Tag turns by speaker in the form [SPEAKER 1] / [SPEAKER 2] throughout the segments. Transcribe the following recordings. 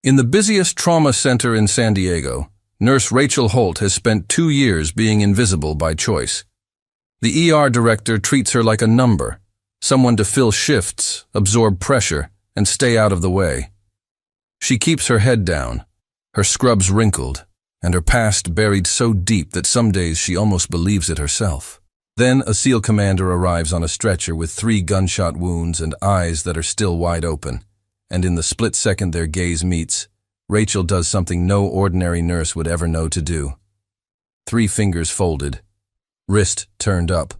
[SPEAKER 1] In the busiest trauma center in San Diego, Nurse Rachel Holt has spent 2 years being invisible by choice. The ER director treats her like a number, someone to fill shifts, absorb pressure, and stay out of the way. She keeps her head down, her scrubs wrinkled, and her past buried so deep that some days she almost believes it herself. Then a SEAL commander arrives on a stretcher with 3 gunshot wounds and eyes that are still wide open, and in the split second their gaze meets, Rachel does something no ordinary nurse would ever know to do. 3 fingers folded, wrist turned up,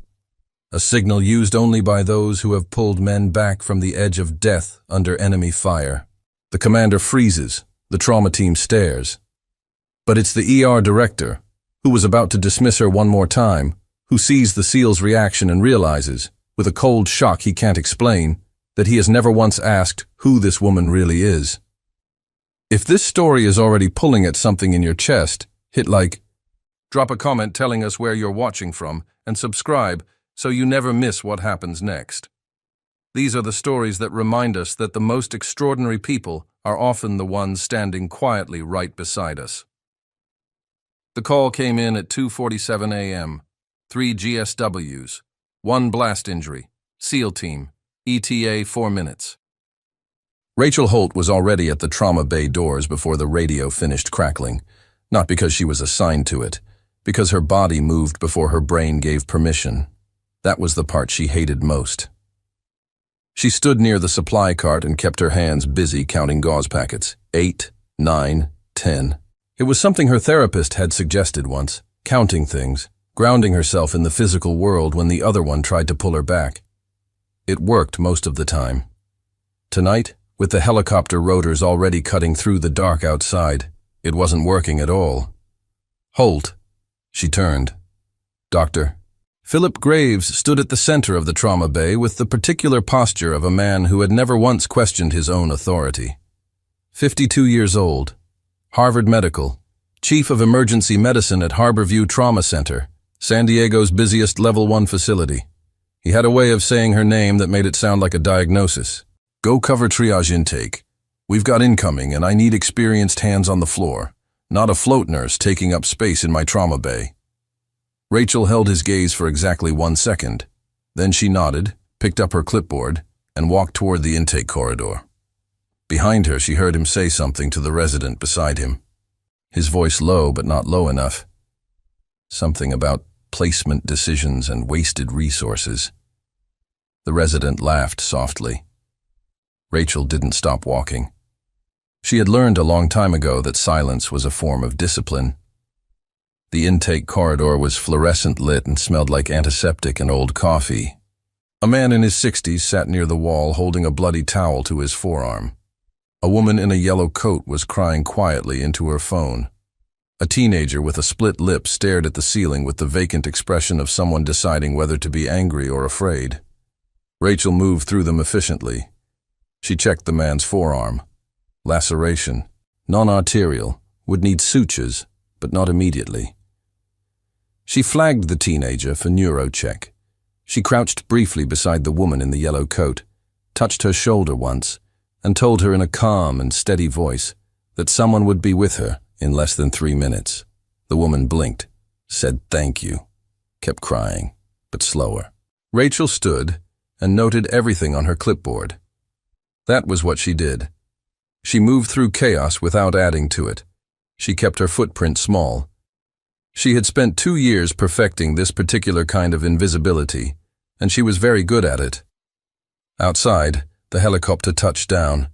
[SPEAKER 1] a signal used only by those who have pulled men back from the edge of death under enemy fire. The commander freezes, the trauma team stares. But it's the ER director, who was about to dismiss her one more time, who sees the SEAL's reaction and realizes, with a cold shock he can't explain, that he has never once asked who this woman really is. If this story is already pulling at something in your chest, hit like, drop a comment telling us where you're watching from, and subscribe so you never miss what happens next. These are the stories that remind us that the most extraordinary people are often the ones standing quietly right beside us. The call came in at 2:47 a.m. 3 GSWs, 1 blast injury, SEAL team, ETA 4 minutes. Rachel Holt was already at the trauma bay doors before the radio finished crackling, not because she was assigned to it, because her body moved before her brain gave permission. That was the part she hated most. She stood near the supply cart and kept her hands busy counting gauze packets. 8, 9, 10. It was something her therapist had suggested once, counting things, grounding herself in the physical world when the other one tried to pull her back. It worked most of the time. Tonight, with the helicopter rotors already cutting through the dark outside, it wasn't working at all. Holt. She turned. Doctor. Philip Graves stood at the center of the trauma bay with the particular posture of a man who had never once questioned his own authority. 52 years old, Harvard Medical, Chief of Emergency Medicine at Harborview Trauma Center, San Diego's busiest Level 1 facility. He had a way of saying her name that made it sound like a diagnosis. Go cover triage intake. We've got incoming and I need experienced hands on the floor, not a float nurse taking up space in my trauma bay. Rachel held his gaze for exactly 1 second. Then she nodded, picked up her clipboard, and walked toward the intake corridor. Behind her, she heard him say something to the resident beside him. His voice low, but not low enough. Something about placement decisions and wasted resources. The resident laughed softly. Rachel didn't stop walking. She had learned a long time ago that silence was a form of discipline. The intake corridor was fluorescent lit and smelled like antiseptic and old coffee. A man in his 60s sat near the wall holding a bloody towel to his forearm. A woman in a yellow coat was crying quietly into her phone. A teenager with a split lip stared at the ceiling with the vacant expression of someone deciding whether to be angry or afraid. Rachel moved through them efficiently. She checked the man's forearm. Laceration, non-arterial, would need sutures, but not immediately. She flagged the teenager for neurocheck. She crouched briefly beside the woman in the yellow coat, touched her shoulder once, and told her in a calm and steady voice that someone would be with her in less than 3 minutes. The woman blinked, said thank you, kept crying, but slower. Rachel stood and noted everything on her clipboard. That was what she did. She moved through chaos without adding to it. She kept her footprint small. She had spent 2 years perfecting this particular kind of invisibility, and she was very good at it. Outside, the helicopter touched down.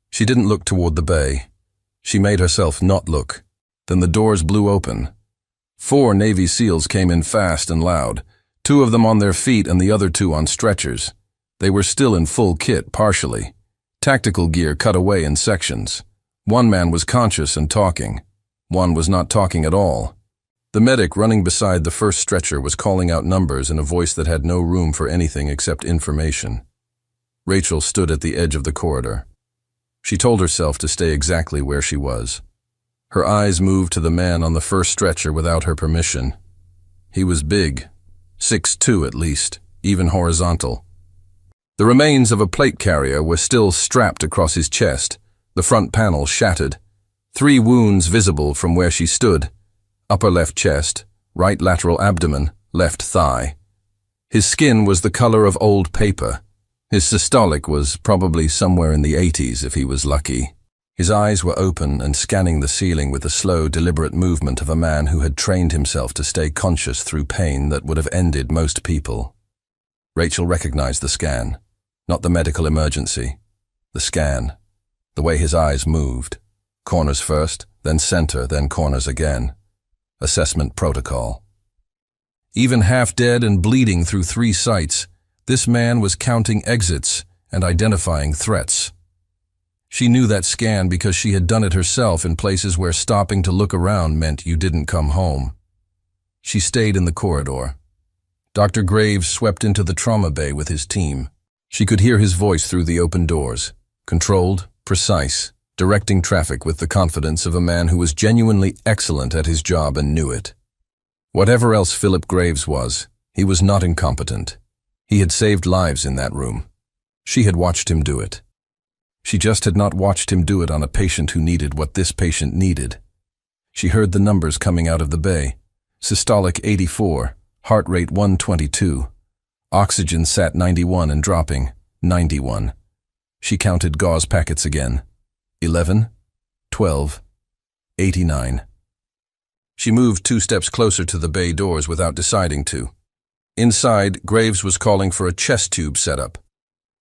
[SPEAKER 1] She didn't look toward the bay. She made herself not look. Then the doors blew open. 4 Navy SEALs came in fast and loud, 2 of them on their feet and the other 2 on stretchers. They were still in full kit, partially. Tactical gear cut away in sections. 1 man was conscious and talking. 1 was not talking at all. The medic running beside the first stretcher was calling out numbers in a voice that had no room for anything except information. Rachel stood at the edge of the corridor. She told herself to stay exactly where she was. Her eyes moved to the man on the first stretcher without her permission. He was big, 6'2" at least, even horizontal. The remains of a plate carrier were still strapped across his chest, The front panel shattered. 3 wounds visible from where she stood. Upper left chest, right lateral abdomen, left thigh. His skin was the color of old paper. His systolic was probably somewhere in the 80s if he was lucky. His eyes were open and scanning the ceiling with the slow, deliberate movement of a man who had trained himself to stay conscious through pain that would have ended most people. Rachel recognized the scan, not the medical emergency. The scan, the way his eyes moved. Corners first, then center, then corners again. Assessment protocol. Even half dead and bleeding through 3 sites, this man was counting exits and identifying threats. She knew that scan because she had done it herself in places where stopping to look around meant you didn't come home. She stayed in the corridor. Dr. Graves swept into the trauma bay with his team. She could hear his voice through the open doors, controlled, precise, directing traffic with the confidence of a man who was genuinely excellent at his job and knew it. Whatever else Philip Graves was, he was not incompetent. He had saved lives in that room. She had watched him do it. She just had not watched him do it on a patient who needed what this patient needed. She heard the numbers coming out of the bay. Systolic 84, heart rate 122. Oxygen sat 91 and dropping, 91. She counted gauze packets again. 11, 12, 89. She moved 2 steps closer to the bay doors without deciding to. Inside, Graves was calling for a chest tube setup.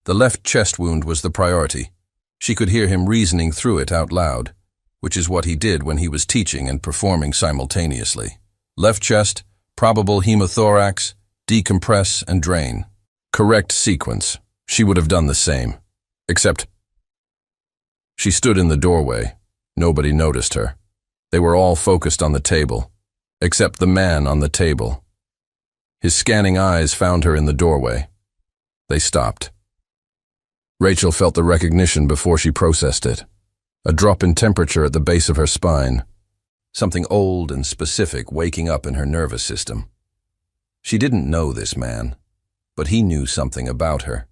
[SPEAKER 1] The left chest wound was the priority. She could hear him reasoning through it out loud, which is what he did when he was teaching and performing simultaneously. Left chest, probable hemothorax, decompress and drain. Correct sequence. She would have done the same. Except she stood in the doorway. Nobody noticed her. They were all focused on the table, except the man on the table. His scanning eyes found her in the doorway. They stopped. Rachel felt the recognition before she processed it. A drop in temperature at the base of her spine. Something old and specific waking up in her nervous system. She didn't know this man, but he knew something about her.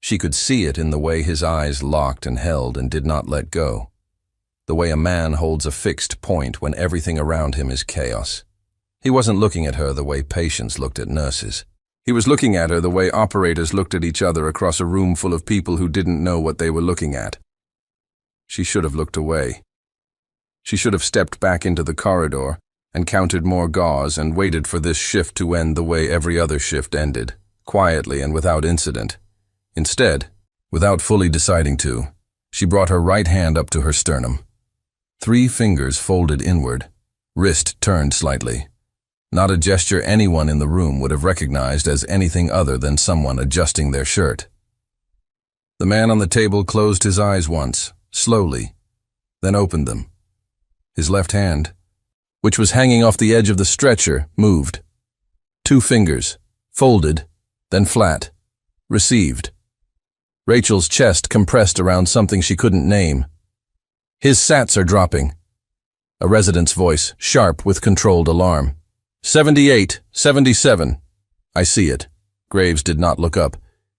[SPEAKER 1] She could see it in the way his eyes locked and held and did not let go. The way a man holds a fixed point when everything around him is chaos. He wasn't looking at her the way patients looked at nurses. He was looking at her the way operators looked at each other across a room full of people who didn't know what they were looking at. She should have looked away. She should have stepped back into the corridor and counted more gauze and waited for this shift to end the way every other shift ended, quietly and without incident. Instead, without fully deciding to, she brought her right hand up to her sternum. 3 fingers folded inward, wrist turned slightly. Not a gesture anyone in the room would have recognized as anything other than someone adjusting their shirt. The man on the table closed his eyes once, slowly, then opened them. His left hand, which was hanging off the edge of the stretcher, moved. 2 fingers, folded, then flat, received. Rachel's chest compressed around something she couldn't name. His sats are dropping. A resident's voice, sharp with controlled alarm. 78, 77. I see it. Graves did not look up.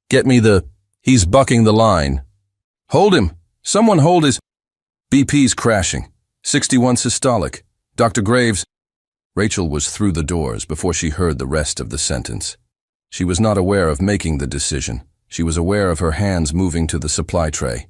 [SPEAKER 1] Get me the... He's bucking the line. Hold him. Someone hold his... BP's crashing. 61 systolic. Dr. Graves... Rachel was through the doors before she heard the rest of the sentence. She was not aware of making the decision. She was aware of her hands moving to the supply tray.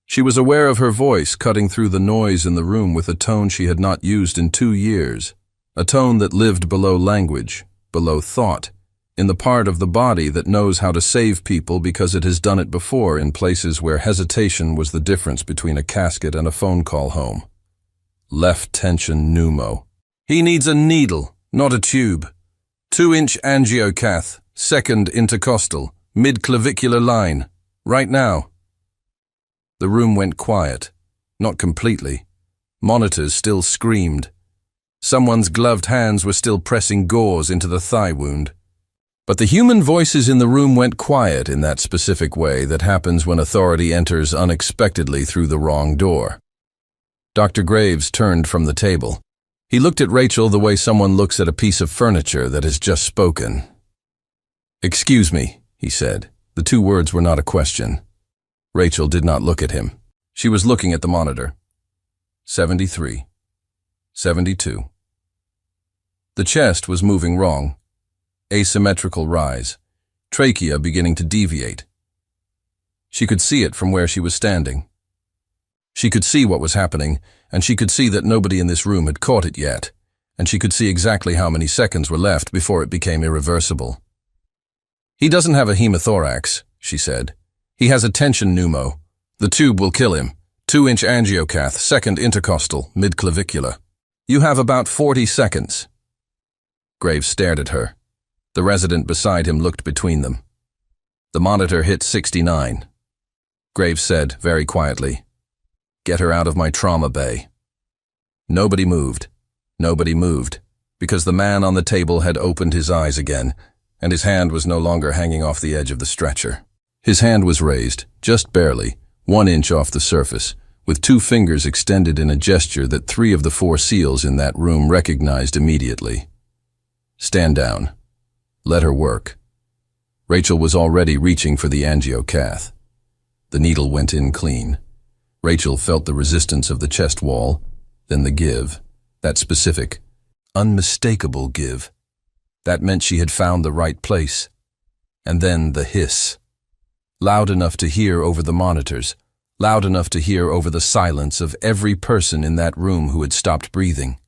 [SPEAKER 1] She was aware of her voice cutting through the noise in the room with a tone she had not used in 2 years. A tone that lived below language, below thought, in the part of the body that knows how to save people because it has done it before in places where hesitation was the difference between a casket and a phone call home. Left tension pneumo. He needs a needle, not a tube. 2-inch angiocath, second intercostal, mid-clavicular line. Right now. The room went quiet. Not completely. Monitors still screamed. Someone's gloved hands were still pressing gauze into the thigh wound. But the human voices in the room went quiet in that specific way that happens when authority enters unexpectedly through the wrong door. Dr. Graves turned from the table. He looked at Rachel the way someone looks at a piece of furniture that has just spoken. "Excuse me," he said. The 2 words were not a question. Rachel did not look at him. She was looking at the monitor. 73. 72. The chest was moving wrong. Asymmetrical rise. Trachea beginning to deviate. She could see it from where she was standing. She could see what was happening, and she could see that nobody in this room had caught it yet, and she could see exactly how many seconds were left before it became irreversible. "He doesn't have a hemothorax," she said. "He has a tension pneumo. The tube will kill him. 2-inch angiocath, second intercostal, mid-clavicular. You have about 40 seconds. Graves stared at her. The resident beside him looked between them. The monitor hit 69. Graves said, very quietly, "Get her out of my trauma bay." Nobody moved. Nobody moved, because the man on the table had opened his eyes again, and his hand was no longer hanging off the edge of the stretcher. His hand was raised, just barely, 1 inch off the surface, with 2 fingers extended in a gesture that 3 of the 4 SEALs in that room recognized immediately. "Stand down. Let her work." Rachel was already reaching for the angiocath. The needle went in clean. Rachel felt the resistance of the chest wall, then the give, that specific, unmistakable give. That meant she had found the right place. And then the hiss. Loud enough to hear over the monitors, loud enough to hear over the silence of every person in that room who had stopped breathing.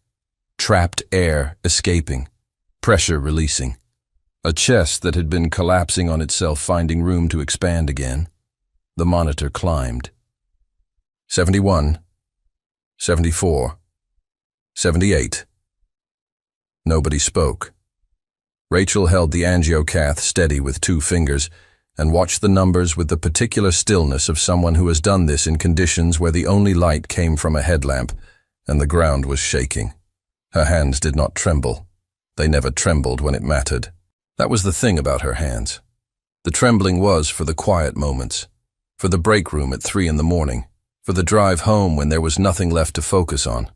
[SPEAKER 1] Trapped air escaping, pressure releasing. A chest that had been collapsing on itself finding room to expand again. The monitor climbed. 71. 74. 78. Nobody spoke. Rachel held the angiocath steady with 2 fingers and watched the numbers with the particular stillness of someone who has done this in conditions where the only light came from a headlamp and the ground was shaking. Her hands did not tremble. They never trembled when it mattered. That was the thing about her hands. The trembling was for the quiet moments, for the break room at 3 in the morning, for the drive home when there was nothing left to focus on.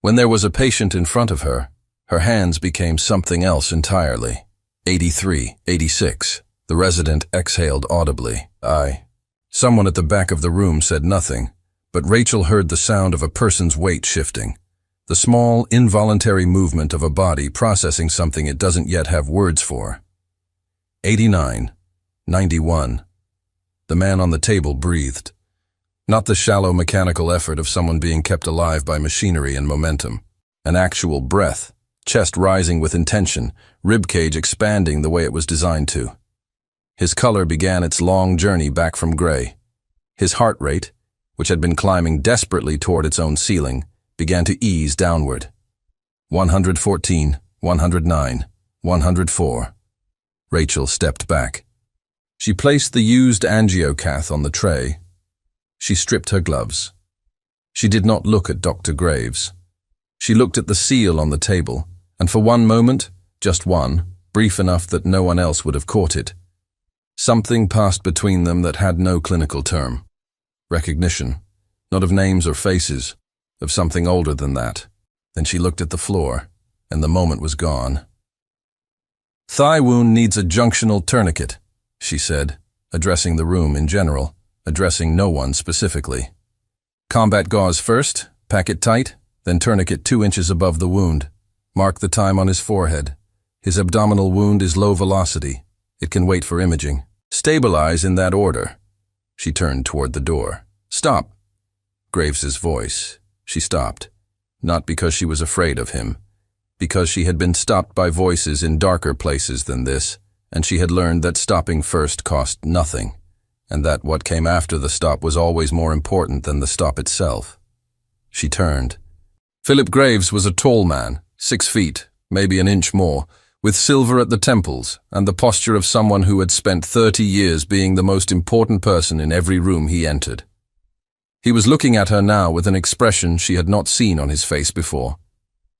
[SPEAKER 1] When there was a patient in front of her, her hands became something else entirely. 83, 86. The resident exhaled audibly. Someone at the back of the room said nothing, but Rachel heard the sound of a person's weight shifting. The small, involuntary movement of a body processing something it doesn't yet have words for. 89. 91. The man on the table breathed. Not the shallow mechanical effort of someone being kept alive by machinery and momentum. An actual breath, chest rising with intention, ribcage expanding the way it was designed to. His color began its long journey back from gray. His heart rate, which had been climbing desperately toward its own ceiling, began to ease downward. 114, 109, 104. Rachel stepped back. She placed the used angiocath on the tray. She stripped her gloves. She did not look at Dr. Graves. She looked at the seal on the table, and for one moment, just one, brief enough that no one else would have caught it, something passed between them that had no clinical term. Recognition, not of names or faces, of something older than that. Then she looked at the floor, and the moment was gone. "Thigh wound needs a junctional tourniquet," she said, addressing the room in general, addressing no one specifically. "Combat gauze first, pack it tight, then tourniquet 2 inches above the wound. Mark the time on his forehead. His abdominal wound is low velocity. It can wait for imaging. Stabilize in that order." She turned toward the door. "Stop." Graves's voice. She stopped. Not because she was afraid of him. Because she had been stopped by voices in darker places than this, and she had learned that stopping first cost nothing, and that what came after the stop was always more important than the stop itself. She turned. Philip Graves was a tall man, 6 feet, maybe an inch more, with silver at the temples and the posture of someone who had spent 30 years being the most important person in every room he entered. He was looking at her now with an expression she had not seen on his face before.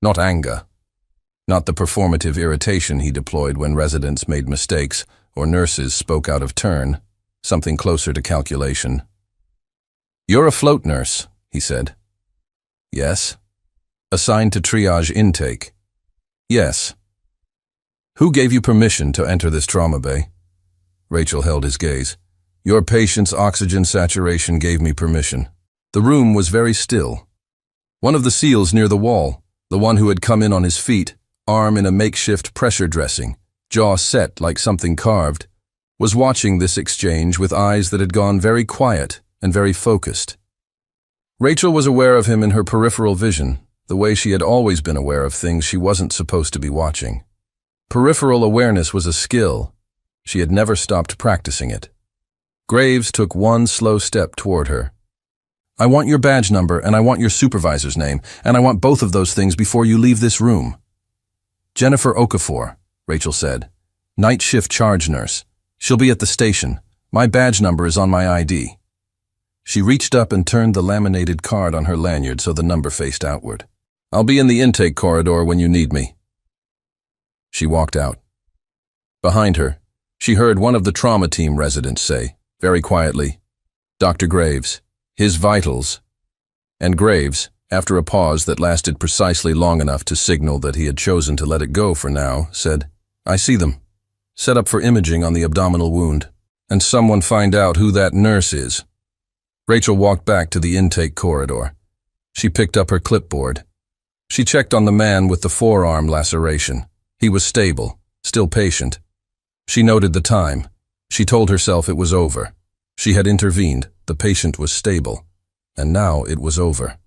[SPEAKER 1] Not anger. Not the performative irritation he deployed when residents made mistakes or nurses spoke out of turn. Something closer to calculation. "You're a float nurse," he said. "Yes." "Assigned to triage intake." "Yes." "Who gave you permission to enter this trauma bay?" Rachel held his gaze. Your patient's oxygen saturation gave me permission. The room was very still. One of the SEALs near the wall, the one who had come in on his feet, arm in a makeshift pressure dressing, jaw set like something carved, was watching this exchange with eyes that had gone very quiet and very focused. Rachel was aware of him in her peripheral vision, the way she had always been aware of things she wasn't supposed to be watching. Peripheral awareness was a skill. She had never stopped practicing it. Graves took one slow step toward her. I want your badge number and I want your supervisor's name, and I want both of those things before you leave this room. Jennifer Okafor, Rachel said. Night shift charge nurse. She'll be at the station. My badge number is on my ID. She reached up and turned the laminated card on her lanyard so the number faced outward. I'll be in the intake corridor when you need me. She walked out. Behind her, she heard one of the trauma team residents say, very quietly, Dr. Graves, his vitals. And Graves, after a pause that lasted precisely long enough to signal that he had chosen to let it go for now, said, I see them. Set up for imaging on the abdominal wound. And someone find out who that nurse is. Rachel walked back to the intake corridor. She picked up her clipboard. She checked on the man with the forearm laceration. He was stable, still patient. She noted the time. She told herself it was over. She had intervened, the patient was stable. And now it was over.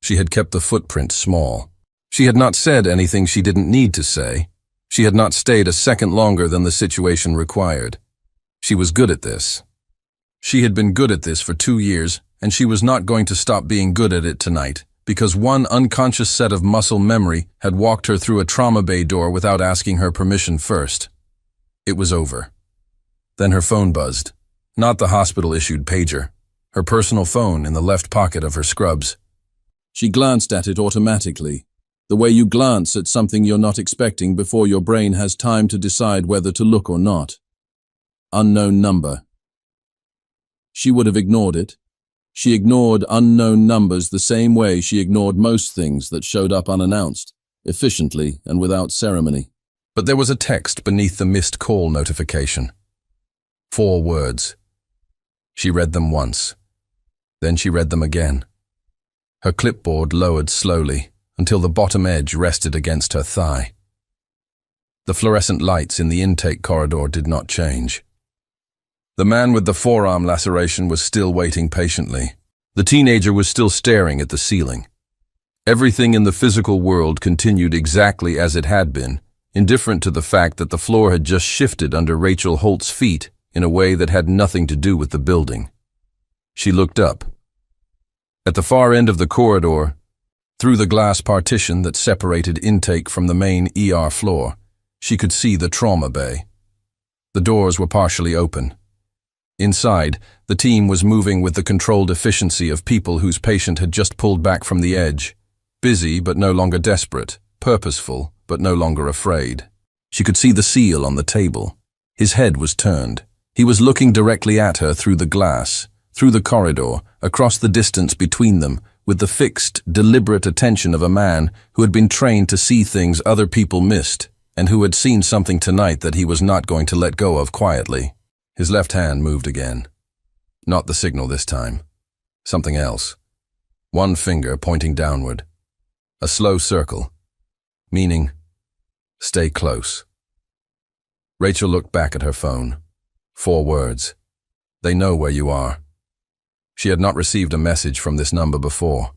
[SPEAKER 1] She had kept the footprint small. She had not said anything she didn't need to say. She had not stayed a second longer than the situation required. She was good at this. She had been good at this for 2 years, and she was not going to stop being good at it tonight, because one unconscious set of muscle memory had walked her through a trauma bay door without asking her permission first. It was over. Then her phone buzzed. Not the hospital-issued pager. Her personal phone in the left pocket of her scrubs. She glanced at it automatically, the way you glance at something you're not expecting before your brain has time to decide whether to look or not. Unknown number. She would have ignored it. She ignored unknown numbers the same way she ignored most things that showed up unannounced, efficiently and without ceremony. But there was a text beneath the missed call notification. 4 words. She read them once. Then she read them again. Her clipboard lowered slowly until the bottom edge rested against her thigh. The fluorescent lights in the intake corridor did not change. The man with the forearm laceration was still waiting patiently. The teenager was still staring at the ceiling. Everything in the physical world continued exactly as it had been, indifferent to the fact that the floor had just shifted under Rachel Holt's feet in a way that had nothing to do with the building. She looked up. At the far end of the corridor, through the glass partition that separated intake from the main ER floor, she could see the trauma bay. The doors were partially open. Inside, the team was moving with the controlled efficiency of people whose patient had just pulled back from the edge, busy but no longer desperate, purposeful but no longer afraid. She could see the SEAL on the table. His head was turned. He was looking directly at her through the glass, through the corridor, across the distance between them, with the fixed, deliberate attention of a man who had been trained to see things other people missed, and who had seen something tonight that he was not going to let go of quietly. His left hand moved again. Not the signal this time. Something else. One finger pointing downward. A slow circle. Meaning, stay close. Rachel looked back at her phone. 4 words. They know where you are. She had not received a message from this number before.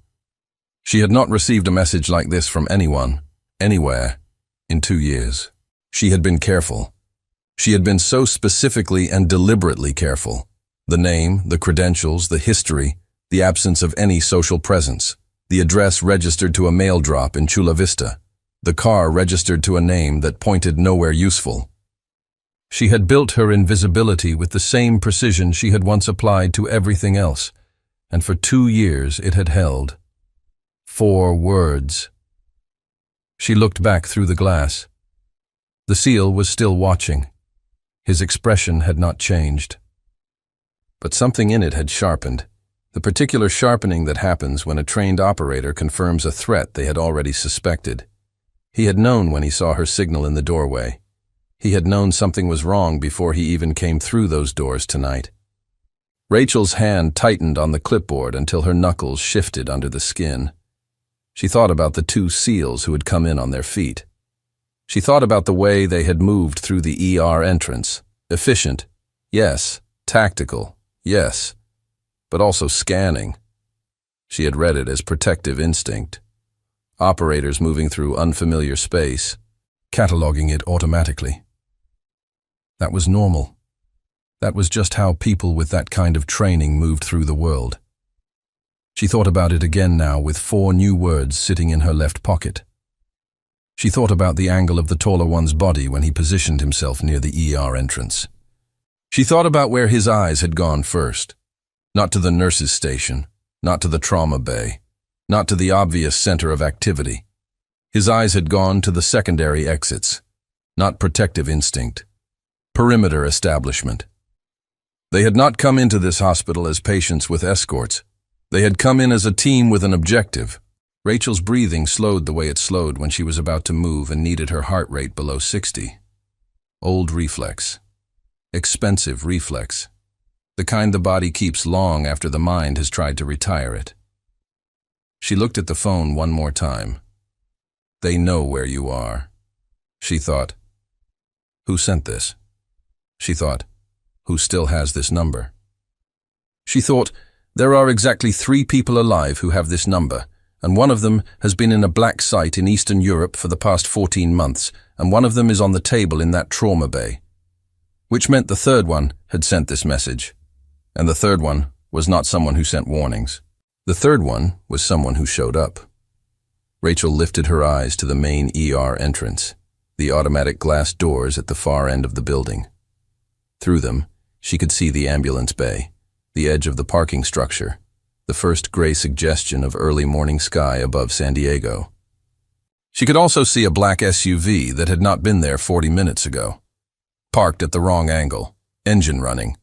[SPEAKER 1] She had not received a message like this from anyone, anywhere, in 2 years. She had been careful. She had been so specifically and deliberately careful. The name, the credentials, the history, the absence of any social presence, the address registered to a mail drop in Chula Vista, the car registered to a name that pointed nowhere useful. She had built her invisibility with the same precision she had once applied to everything else, and for 2 years it had held. 4 words. She looked back through the glass. The SEAL was still watching. His expression had not changed. But something in it had sharpened, the particular sharpening that happens when a trained operator confirms a threat they had already suspected. He had known when he saw her signal in the doorway. He had known something was wrong before he even came through those doors tonight. Rachel's hand tightened on the clipboard until her knuckles shifted under the skin. She thought about the two SEALs who had come in on their feet. She thought about the way they had moved through the ER entrance. Efficient, yes. Tactical, yes. But also scanning. She had read it as protective instinct. Operators moving through unfamiliar space, cataloging it automatically. That was normal. That was just how people with that kind of training moved through the world. She thought about it again now with 4 new words sitting in her left pocket. She thought about the angle of the taller one's body when he positioned himself near the ER entrance. She thought about where his eyes had gone first. Not to the nurse's station, not to the trauma bay, not to the obvious center of activity. His eyes had gone to the secondary exits, not protective instinct, perimeter establishment. They had not come into this hospital as patients with escorts. They had come in as a team with an objective. Rachel's breathing slowed the way it slowed when she was about to move and needed her heart rate below 60. Old reflex. Expensive reflex. The kind the body keeps long after the mind has tried to retire it. She looked at the phone one more time. They know where you are. She thought, who sent this? She thought, who still has this number? She thought, there are exactly 3 people alive who have this number, and one of them has been in a black site in Eastern Europe for the past 14 months, and one of them is on the table in that trauma bay. Which meant the third one had sent this message. And the third one was not someone who sent warnings. The third one was someone who showed up. Rachel lifted her eyes to the main ER entrance, the automatic glass doors at the far end of the building. Through them, she could see the ambulance bay, the edge of the parking structure, the first gray suggestion of early morning sky above San Diego. She could also see a black SUV that had not been there 40 minutes ago, parked at the wrong angle, engine running.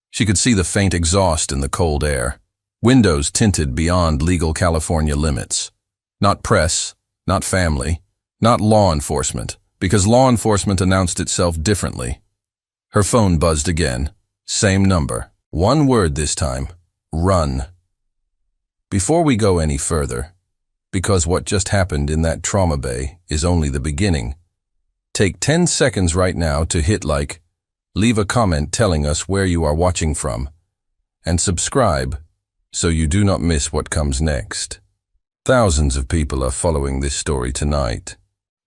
[SPEAKER 1] She could see the faint exhaust in the cold air, windows tinted beyond legal California limits. Not press, not family, not law enforcement, because law enforcement announced itself differently. Her phone buzzed again. Same number. One word this time. Run. Before we go any further, because what just happened in that trauma bay is only the beginning, take 10 seconds right now to hit like, leave a comment telling us where you are watching from, and subscribe so you do not miss what comes next. Thousands of people are following this story tonight,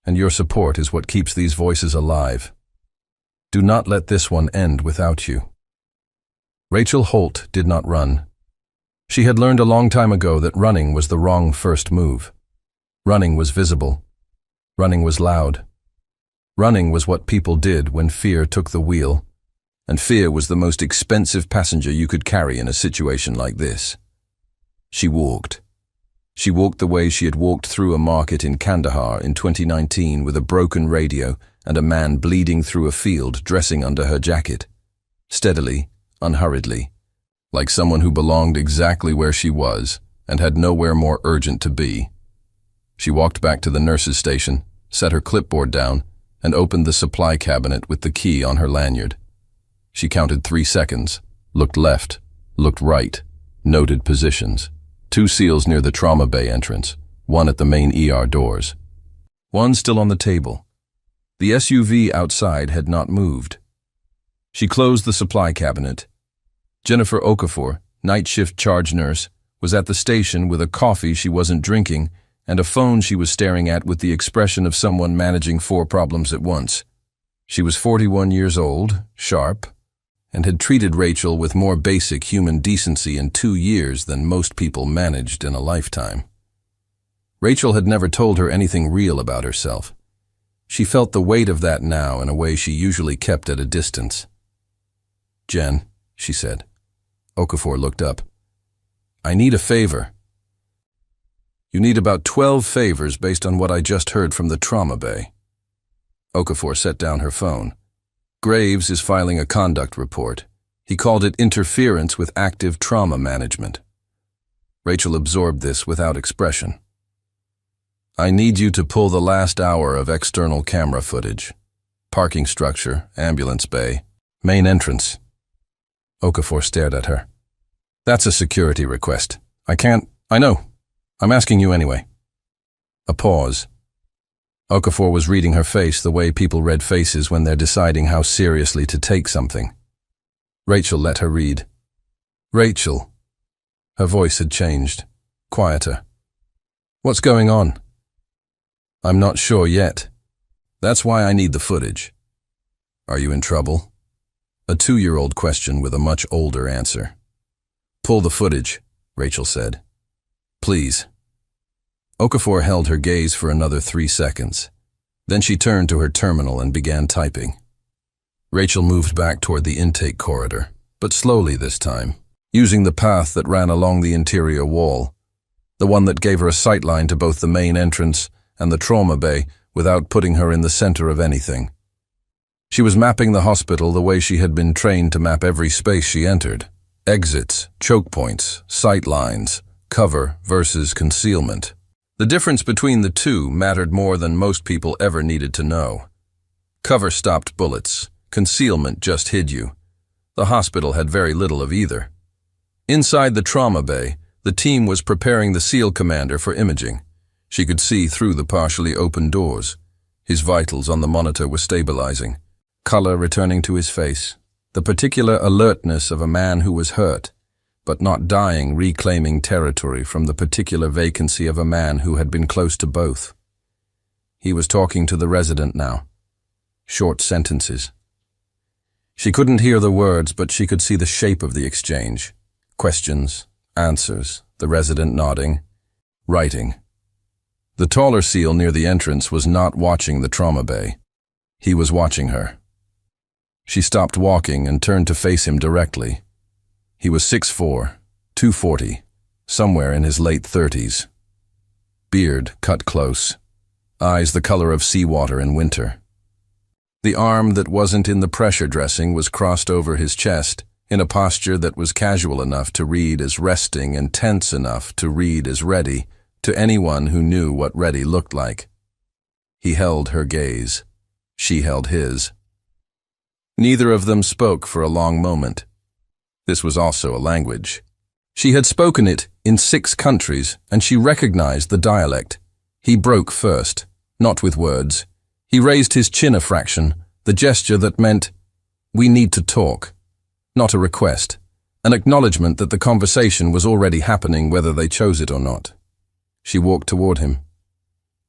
[SPEAKER 1] and your support is what keeps these voices alive. Do not let this one end without you. Rachel Holt did not run. She had learned a long time ago that running was the wrong first move. Running was visible. Running was loud. Running was what people did when fear took the wheel, and fear was the most expensive passenger you could carry in a situation like this. She walked. She walked the way she had walked through a market in Kandahar in 2019 with a broken radio and a man bleeding through a field dressing under her jacket. Steadily, unhurriedly, like someone who belonged exactly where she was and had nowhere more urgent to be. She walked back to the nurse's station, set her clipboard down, and opened the supply cabinet with the key on her lanyard. She counted 3 seconds, looked left, looked right, noted positions. 2 SEALs near the trauma bay entrance, 1 at the main ER doors. 1 still on the table. The SUV outside had not moved. She closed the supply cabinet. Jennifer Okafor, night shift charge nurse, was at the station with a coffee she wasn't drinking and a phone she was staring at with the expression of someone managing 4 problems at once. She was 41 years old, sharp, and had treated Rachel with more basic human decency in 2 years than most people managed in a lifetime. Rachel had never told her anything real about herself. She felt the weight of that now in a way she usually kept at a distance. "Jen," she said. Okafor looked up. "I need a favor." "You need about 12 favors based on what I just heard from the trauma bay." Okafor set down her phone. "Graves is filing a conduct report. He called it interference with active trauma management." Rachel absorbed this without expression. "I need you to pull the last hour of external camera footage. Parking structure, ambulance bay, main entrance." Okafor stared at her. That's a security request. I know. I'm asking you anyway. A pause. Okafor was reading her face the way people read faces when they're deciding how seriously to take something. Rachel let her read. Rachel. Her voice had changed, quieter. What's going on? I'm not sure yet. That's why I need the footage. Are you in trouble? A 2-year-old question with a much older answer. Pull the footage, Rachel said. Please. Okafor held her gaze for another 3 seconds. Then she turned to her terminal and began typing. Rachel moved back toward the intake corridor, but slowly this time, using the path that ran along the interior wall, the one that gave her a sightline to both the main entrance and the trauma bay without putting her in the center of anything. She was mapping the hospital the way she had been trained to map every space she entered. Exits, choke points, sight lines, cover versus concealment. The difference between the two mattered more than most people ever needed to know. Cover stopped bullets. Concealment just hid you. The hospital had very little of either. Inside the trauma bay, the team was preparing the SEAL commander for imaging. She could see through the partially open doors. His vitals on the monitor were stabilizing, color returning to his face, the particular alertness of a man who was hurt, but not dying, reclaiming territory from the particular vacancy of a man who had been close to both. He was talking to the resident now. Short sentences. She couldn't hear the words, but she could see the shape of the exchange. Questions, answers, the resident nodding, writing. The taller SEAL near the entrance was not watching the trauma bay. He was watching her. She stopped walking and turned to face him directly. He was 6'4", 240, somewhere in his late 30s. Beard cut close, eyes the color of seawater in winter. The arm that wasn't in the pressure dressing was crossed over his chest in a posture that was casual enough to read as resting and tense enough to read as ready to anyone who knew what ready looked like. He held her gaze. She held his. Neither of them spoke for a long moment. This was also a language. She had spoken it in 6 countries, and she recognized the dialect. He broke first, not with words. He raised his chin a fraction, the gesture that meant, "We need to talk." Not a request, an acknowledgement that the conversation was already happening whether they chose it or not. She walked toward him.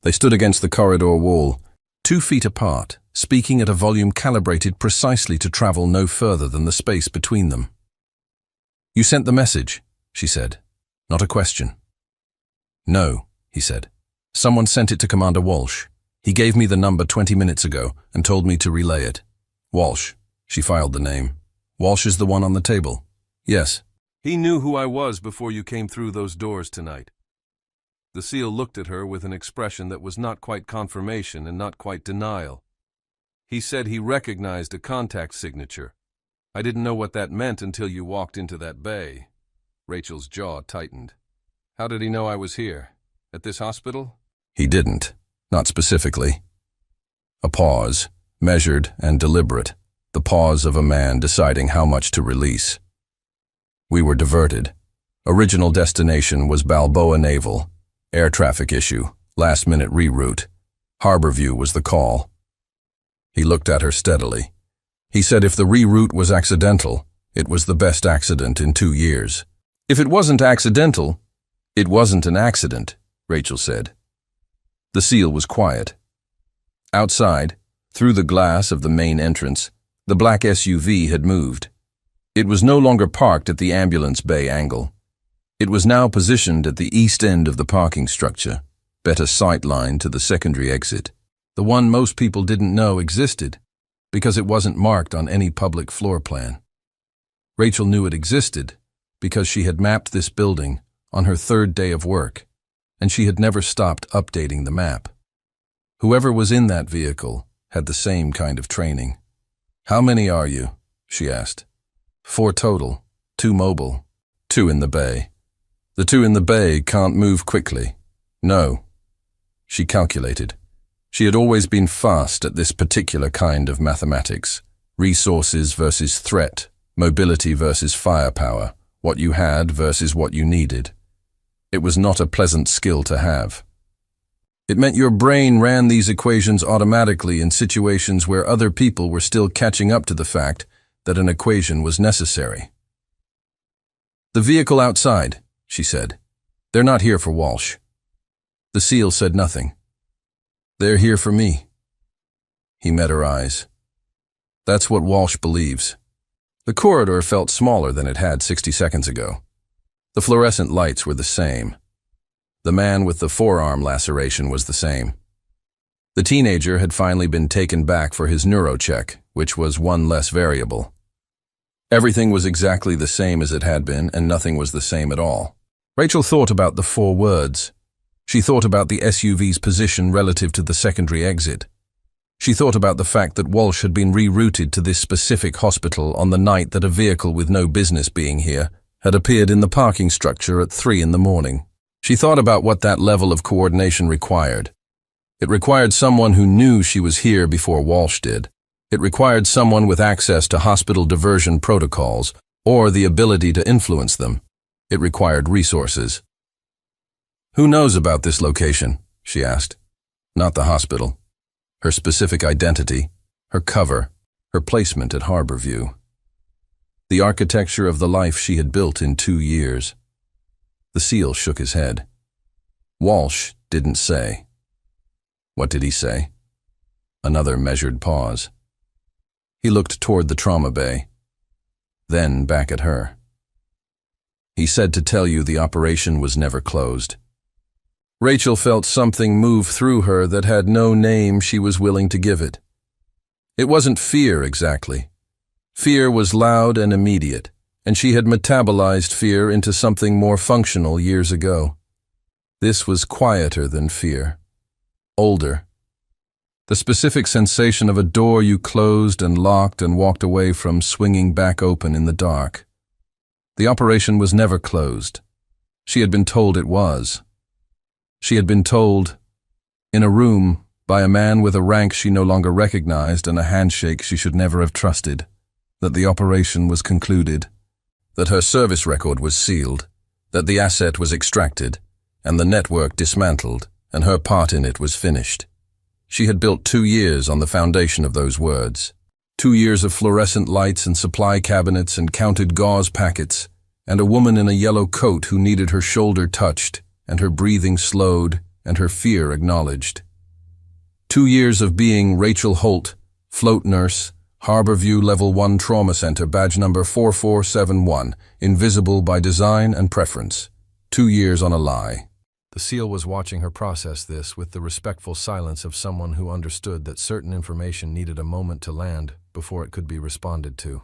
[SPEAKER 1] They stood against the corridor wall, 2 feet apart, speaking at a volume calibrated precisely to travel no further than the space between them. "You sent the message," she said. Not a question. "No," he said. "Someone sent it to Commander Walsh. He gave me the number 20 minutes ago and told me to relay it." "Walsh." She filed the name. "Walsh is the one on the table?" "Yes." "He knew who I was before you came through those doors tonight." The SEAL looked at her with an expression that was not quite confirmation and not quite denial. "He said he recognized a contact signature. I didn't know what that meant until you walked into that bay." Rachel's jaw tightened. "How did he know I was here? At this hospital?" "He didn't. Not specifically." A pause, measured and deliberate, the pause of a man deciding how much to release. "We were diverted. Original destination was Balboa Naval. Air traffic issue, last-minute reroute. Harborview was the call." He looked at her steadily. He said if the reroute was accidental, it was the best accident in 2 years. "If it wasn't accidental, it wasn't an accident," Rachel said. The SEAL was quiet. Outside, through the glass of the main entrance, the black SUV had moved. It was no longer parked at the ambulance bay angle. It was now positioned at the east end of the parking structure, better sight line to the secondary exit, the one most people didn't know existed, because it wasn't marked on any public floor plan. Rachel knew it existed because she had mapped this building on her 3rd day of work, and she had never stopped updating the map. Whoever was in that vehicle had the same kind of training. "How many are you?" she asked. 4 total, 2 mobile, 2 in the bay. The 2 in the bay can't move quickly. No. She calculated. She had always been fast at this particular kind of mathematics. Resources versus threat, mobility versus firepower, what you had versus what you needed. It was not a pleasant skill to have. It meant your brain ran these equations automatically in situations where other people were still catching up to the fact that an equation was necessary. "The vehicle outside," she said. "They're not here for Walsh." The SEAL said nothing. "They're here for me." He met her eyes. That's what Walsh believes. The corridor felt smaller than it had 60 seconds ago. The fluorescent lights were the same. The man with the forearm laceration was the same. The teenager had finally been taken back for his neurocheck, which was one less variable. Everything was exactly the same as it had been, and nothing was the same at all. Rachel thought about the 4 words. She thought about the SUV's position relative to the secondary exit. She thought about the fact that Walsh had been rerouted to this specific hospital on the night that a vehicle with no business being here had appeared in the parking structure at 3 in the morning. She thought about what that level of coordination required. It required someone who knew she was here before Walsh did. It required someone with access to hospital diversion protocols or the ability to influence them. It required resources. "Who knows about this location?" she asked. Not the hospital. Her specific identity, her cover, her placement at Harborview. The architecture of the life she had built in 2 years. The SEAL shook his head. Walsh didn't say. What did he say? Another measured pause. He looked toward the trauma bay, then back at her. "He said to tell you the operation was never closed." Rachel felt something move through her that had no name she was willing to give it. It wasn't fear exactly. Fear was loud and immediate, and she had metabolized fear into something more functional years ago. This was quieter than fear. Older. The specific sensation of a door you closed and locked and walked away from swinging back open in the dark. The operation was never closed. She had been told it was. She had been told, in a room, by a man with a rank she no longer recognized and a handshake she should never have trusted, that the operation was concluded, that her service record was sealed, that the asset was extracted, and the network dismantled, and her part in it was finished. She had built 2 years on the foundation of those words. 2 years of fluorescent lights and supply cabinets and counted gauze packets, and a woman in a yellow coat who needed her shoulder touched, and her breathing slowed, and her fear acknowledged. 2 years of being Rachel Holt, float nurse, Harborview Level 1 Trauma Center, badge number 4471, invisible by design and preference. 2 years on a lie. The SEAL was watching her process this with the respectful silence of someone who understood that certain information needed a moment to land before it could be responded to.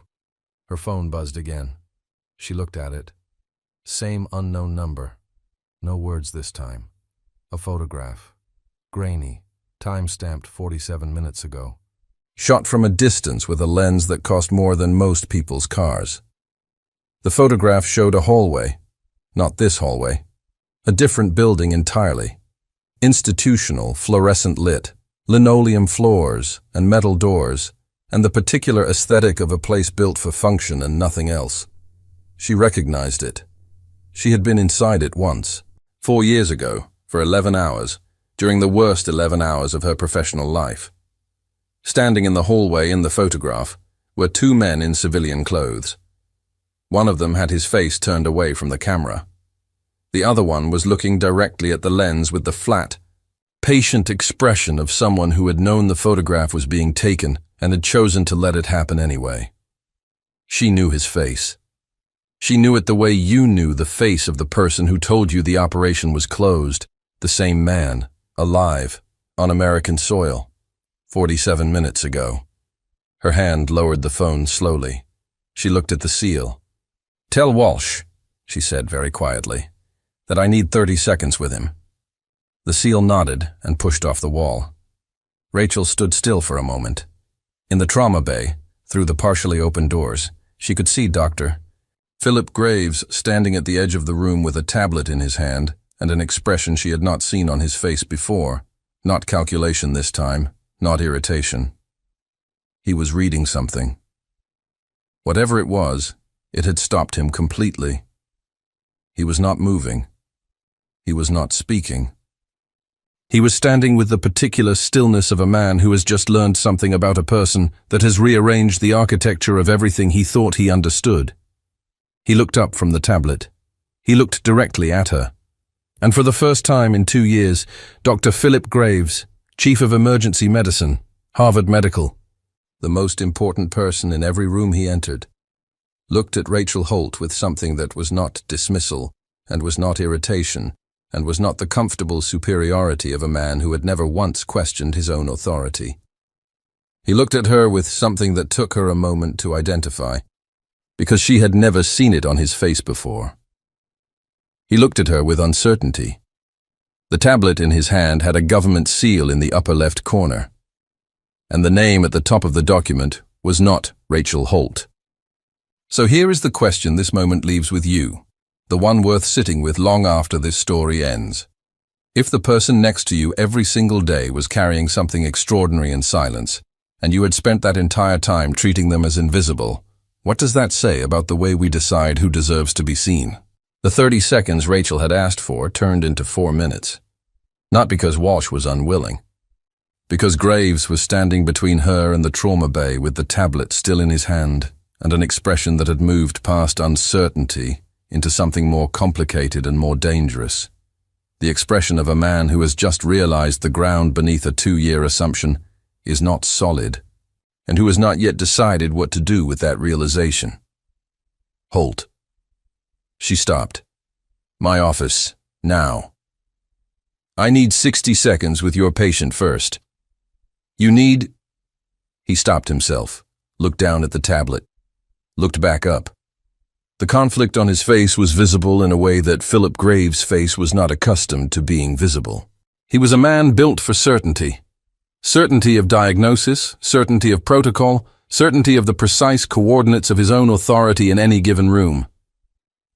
[SPEAKER 1] Her phone buzzed again. She looked at it. Same unknown number. No words this time. A photograph. Grainy. Time-stamped 47 minutes ago. Shot from a distance with a lens that cost more than most people's cars. The photograph showed a hallway. Not this hallway. A different building entirely. Institutional, fluorescent lit, linoleum floors and metal doors, and the particular aesthetic of a place built for function and nothing else. She recognized it. She had been inside it once, 4 years ago, for 11 hours, during the worst 11 hours of her professional life. Standing in the hallway in the photograph were 2 men in civilian clothes. One of them had his face turned away from the camera. The other one was looking directly at the lens with the flat, patient expression of someone who had known the photograph was being taken and had chosen to let it happen anyway. She knew his face. She knew it the way you knew the face of the person who told you the operation was closed, the same man, alive, on American soil, 47 minutes ago. Her hand lowered the phone slowly. She looked at the SEAL. "Tell Walsh," she said very quietly, "that I need 30 seconds with him." The SEAL nodded and pushed off the wall. Rachel stood still for a moment. In the trauma bay, through the partially open doors, she could see Dr. Philip Graves standing at the edge of the room with a tablet in his hand and an expression she had not seen on his face before. Not calculation this time, not irritation. He was reading something. Whatever it was, it had stopped him completely. He was not moving. He was not speaking. He was standing with the particular stillness of a man who has just learned something about a person that has rearranged the architecture of everything he thought he understood. He looked up from the tablet. He looked directly at her. And for the first time in 2 years, Dr. Philip Graves, Chief of Emergency Medicine, Harvard Medical, the most important person in every room he entered, looked at Rachel Holt with something that was not dismissal, and was not irritation, and was not the comfortable superiority of a man who had never once questioned his own authority. He looked at her with something that took her a moment to identify, because she had never seen it on his face before. He looked at her with uncertainty. The tablet in his hand had a government seal in the upper left corner, and the name at the top of the document was not Rachel Holt. So here is the question this moment leaves with you, the one worth sitting with long after this story ends. If the person next to you every single day was carrying something extraordinary in silence, and you had spent that entire time treating them as invisible, what does that say about the way we decide who deserves to be seen? The 30 seconds Rachel had asked for turned into 4 minutes. Not because Walsh was unwilling. Because Graves was standing between her and the trauma bay with the tablet still in his hand, and an expression that had moved past uncertainty into something more complicated and more dangerous. The expression of a man who has just realized the ground beneath a 2-year assumption is not solid, and who has not yet decided what to do with that realization. Holt. She stopped. My office, now. I need 60 seconds with your patient first. You need... He stopped himself, looked down at the tablet, looked back up. The conflict on his face was visible in a way that Philip Graves' face was not accustomed to being visible. He was a man built for certainty. Certainty of diagnosis, certainty of protocol, certainty of the precise coordinates of his own authority in any given room.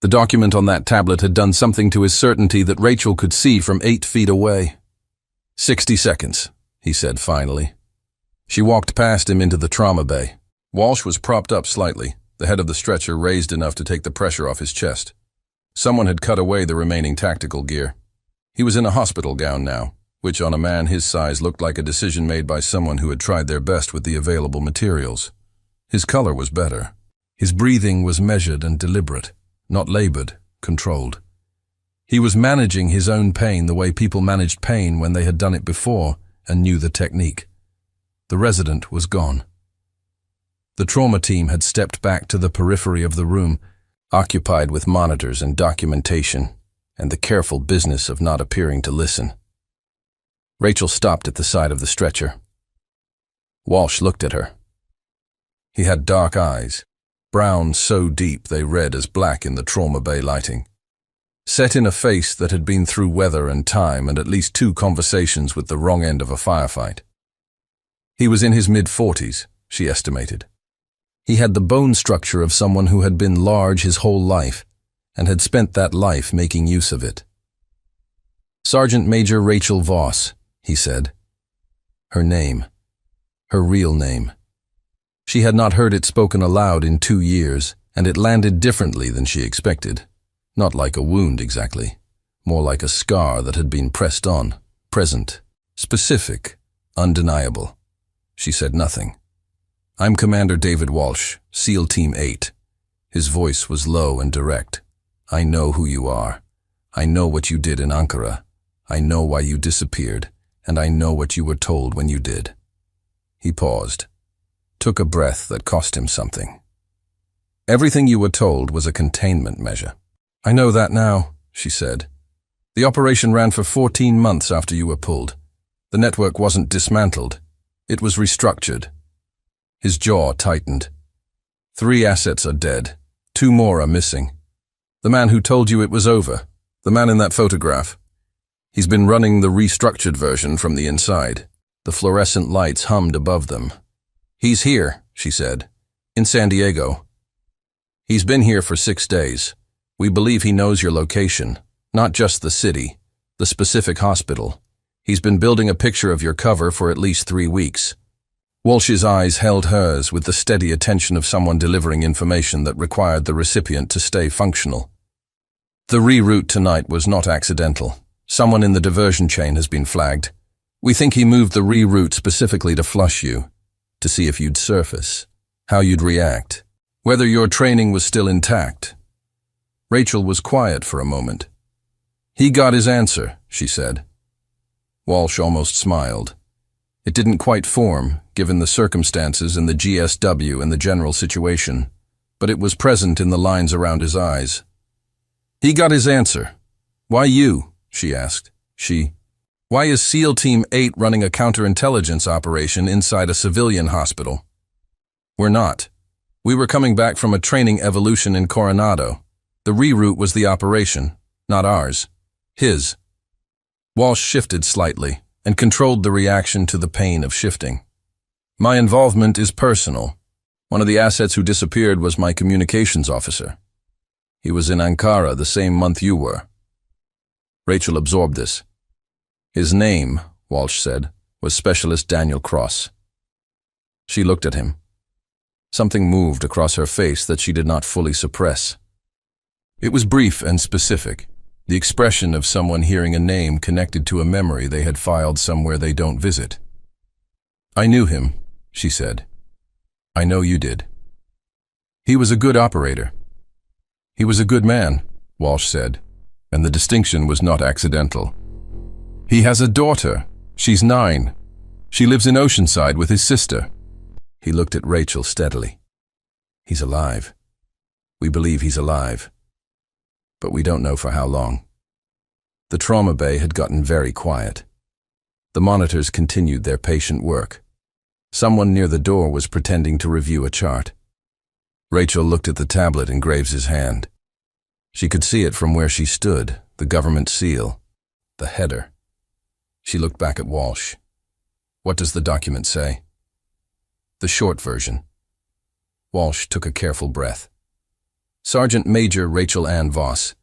[SPEAKER 1] The document on that tablet had done something to his certainty that Rachel could see from 8 feet away. 60 seconds, he said finally. She walked past him into the trauma bay. Walsh was propped up slightly, the head of the stretcher raised enough to take the pressure off his chest. Someone had cut away the remaining tactical gear. He was in a hospital gown now, which on a man his size looked like a decision made by someone who had tried their best with the available materials. His color was better. His breathing was measured and deliberate, not labored, controlled. He was managing his own pain the way people managed pain when they had done it before and knew the technique. The resident was gone. The trauma team had stepped back to the periphery of the room, occupied with monitors and documentation, and the careful business of not appearing to listen. Rachel stopped at the side of the stretcher. Walsh looked at her. He had dark eyes, brown so deep they read as black in the trauma bay lighting, set in a face that had been through weather and time and at least 2 conversations with the wrong end of a firefight. He was in his mid-40s, she estimated. He had the bone structure of someone who had been large his whole life and had spent that life making use of it. Sergeant Major Rachel Voss, he said. Her name. Her real name. She had not heard it spoken aloud in 2 years, and it landed differently than she expected. Not like a wound exactly, more like a scar that had been pressed on, present, specific, undeniable. She said nothing. I'm Commander David Walsh, SEAL Team 8. His voice was low and direct. I know who you are. I know what you did in Ankara. I know why you disappeared, and I know what you were told when you did. He paused, took a breath that cost him something. Everything you were told was a containment measure. I know that now, she said. The operation ran for 14 months after you were pulled. The network wasn't dismantled. It was restructured. His jaw tightened. 3 assets are dead. 2 more are missing. The man who told you it was over. The man in that photograph. He's been running the restructured version from the inside. The fluorescent lights hummed above them. He's here, she said. In San Diego. He's been here for 6 days. We believe he knows your location. Not just the city. The specific hospital. He's been building a picture of your cover for at least 3 weeks. Walsh's eyes held hers with the steady attention of someone delivering information that required the recipient to stay functional. The reroute tonight was not accidental. Someone in the diversion chain has been flagged. We think he moved the reroute specifically to flush you, to see if you'd surface, how you'd react, whether your training was still intact. Rachel was quiet for a moment. He got his answer, she said. Walsh almost smiled. It didn't quite form, given the circumstances and the GSW and the general situation, but it was present in the lines around his eyes. He got his answer. Why you? She asked. Why is SEAL Team 8 running a counterintelligence operation inside a civilian hospital? We're not. We were coming back from a training evolution in Coronado. The reroute was the operation, not ours. His. Walsh shifted slightly and controlled the reaction to the pain of shifting. My involvement is personal. One of the assets who disappeared was my communications officer. He was in Ankara the same month you were. Rachel absorbed this. His name, Walsh said, was Specialist Daniel Cross. She looked at him. Something moved across her face that she did not fully suppress. It was brief and specific, the expression of someone hearing a name connected to a memory they had filed somewhere they don't visit. I knew him, she said. I know you did. He was a good operator. He was a good man, Walsh said, and the distinction was not accidental. He has a daughter. She's 9. She lives in Oceanside with his sister. He looked at Rachel steadily. He's alive. We believe he's alive. But we don't know for how long. The trauma bay had gotten very quiet. The monitors continued their patient work. Someone near the door was pretending to review a chart. Rachel looked at the tablet in Graves' hand. She could see it from where she stood, the government seal, the header. She looked back at Walsh. What does the document say? The short version. Walsh took a careful breath. Sergeant Major Rachel Ann Voss,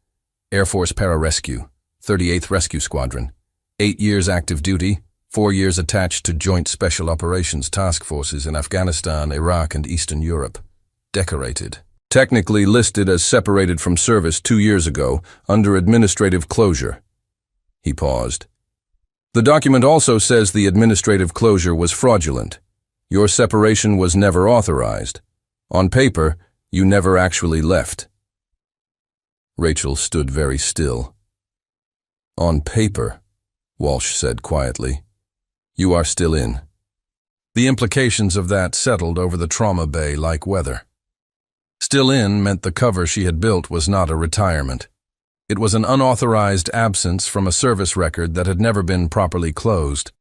[SPEAKER 1] Air Force Pararescue, 38th Rescue Squadron, 8 years active duty, 4 years attached to Joint Special Operations Task Forces in Afghanistan, Iraq, and Eastern Europe. Decorated. Technically listed as separated from service 2 years ago, under administrative closure. He paused. The document also says the administrative closure was fraudulent. Your separation was never authorized. On paper, you never actually left. Rachel stood very still. On paper, Walsh said quietly, you are still in. The implications of that settled over the trauma bay like weather. Still in meant the cover she had built was not a retirement. It was an unauthorized absence from a service record that had never been properly closed.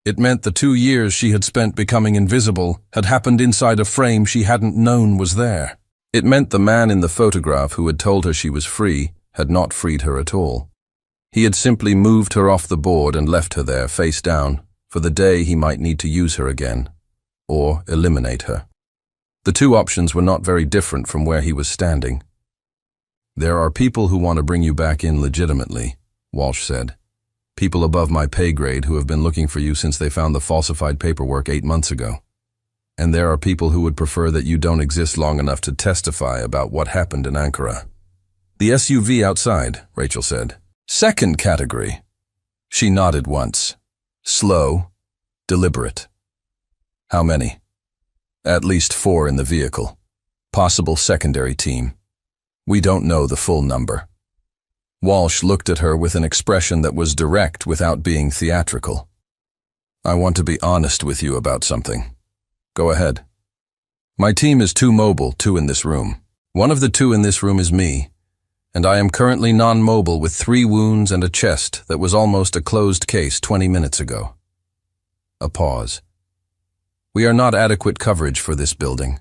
[SPEAKER 1] It meant the 2 years she had spent becoming invisible had happened inside a frame she hadn't known was there. It meant the man in the photograph who had told her she was free had not freed her at all. He had simply moved her off the board and left her there face down for the day he might need to use her again, or eliminate her. The two options were not very different from where he was standing. There are people who want to bring you back in legitimately, Walsh said. People above my pay grade who have been looking for you since they found the falsified paperwork 8 months ago. And there are people who would prefer that you don't exist long enough to testify about what happened in Ankara. The SUV outside, Rachel said. Second category. She nodded once. Slow, deliberate. How many? At least 4 in the vehicle. Possible secondary team. We don't know the full number. Walsh looked at her with an expression that was direct without being theatrical. I want to be honest with you about something. Go ahead. My team is too mobile, 2 in this room. One of the 2 in this room is me, and I am currently non-mobile with 3 wounds and a chest that was almost a closed case 20 minutes ago. A pause. We are not adequate coverage for this building.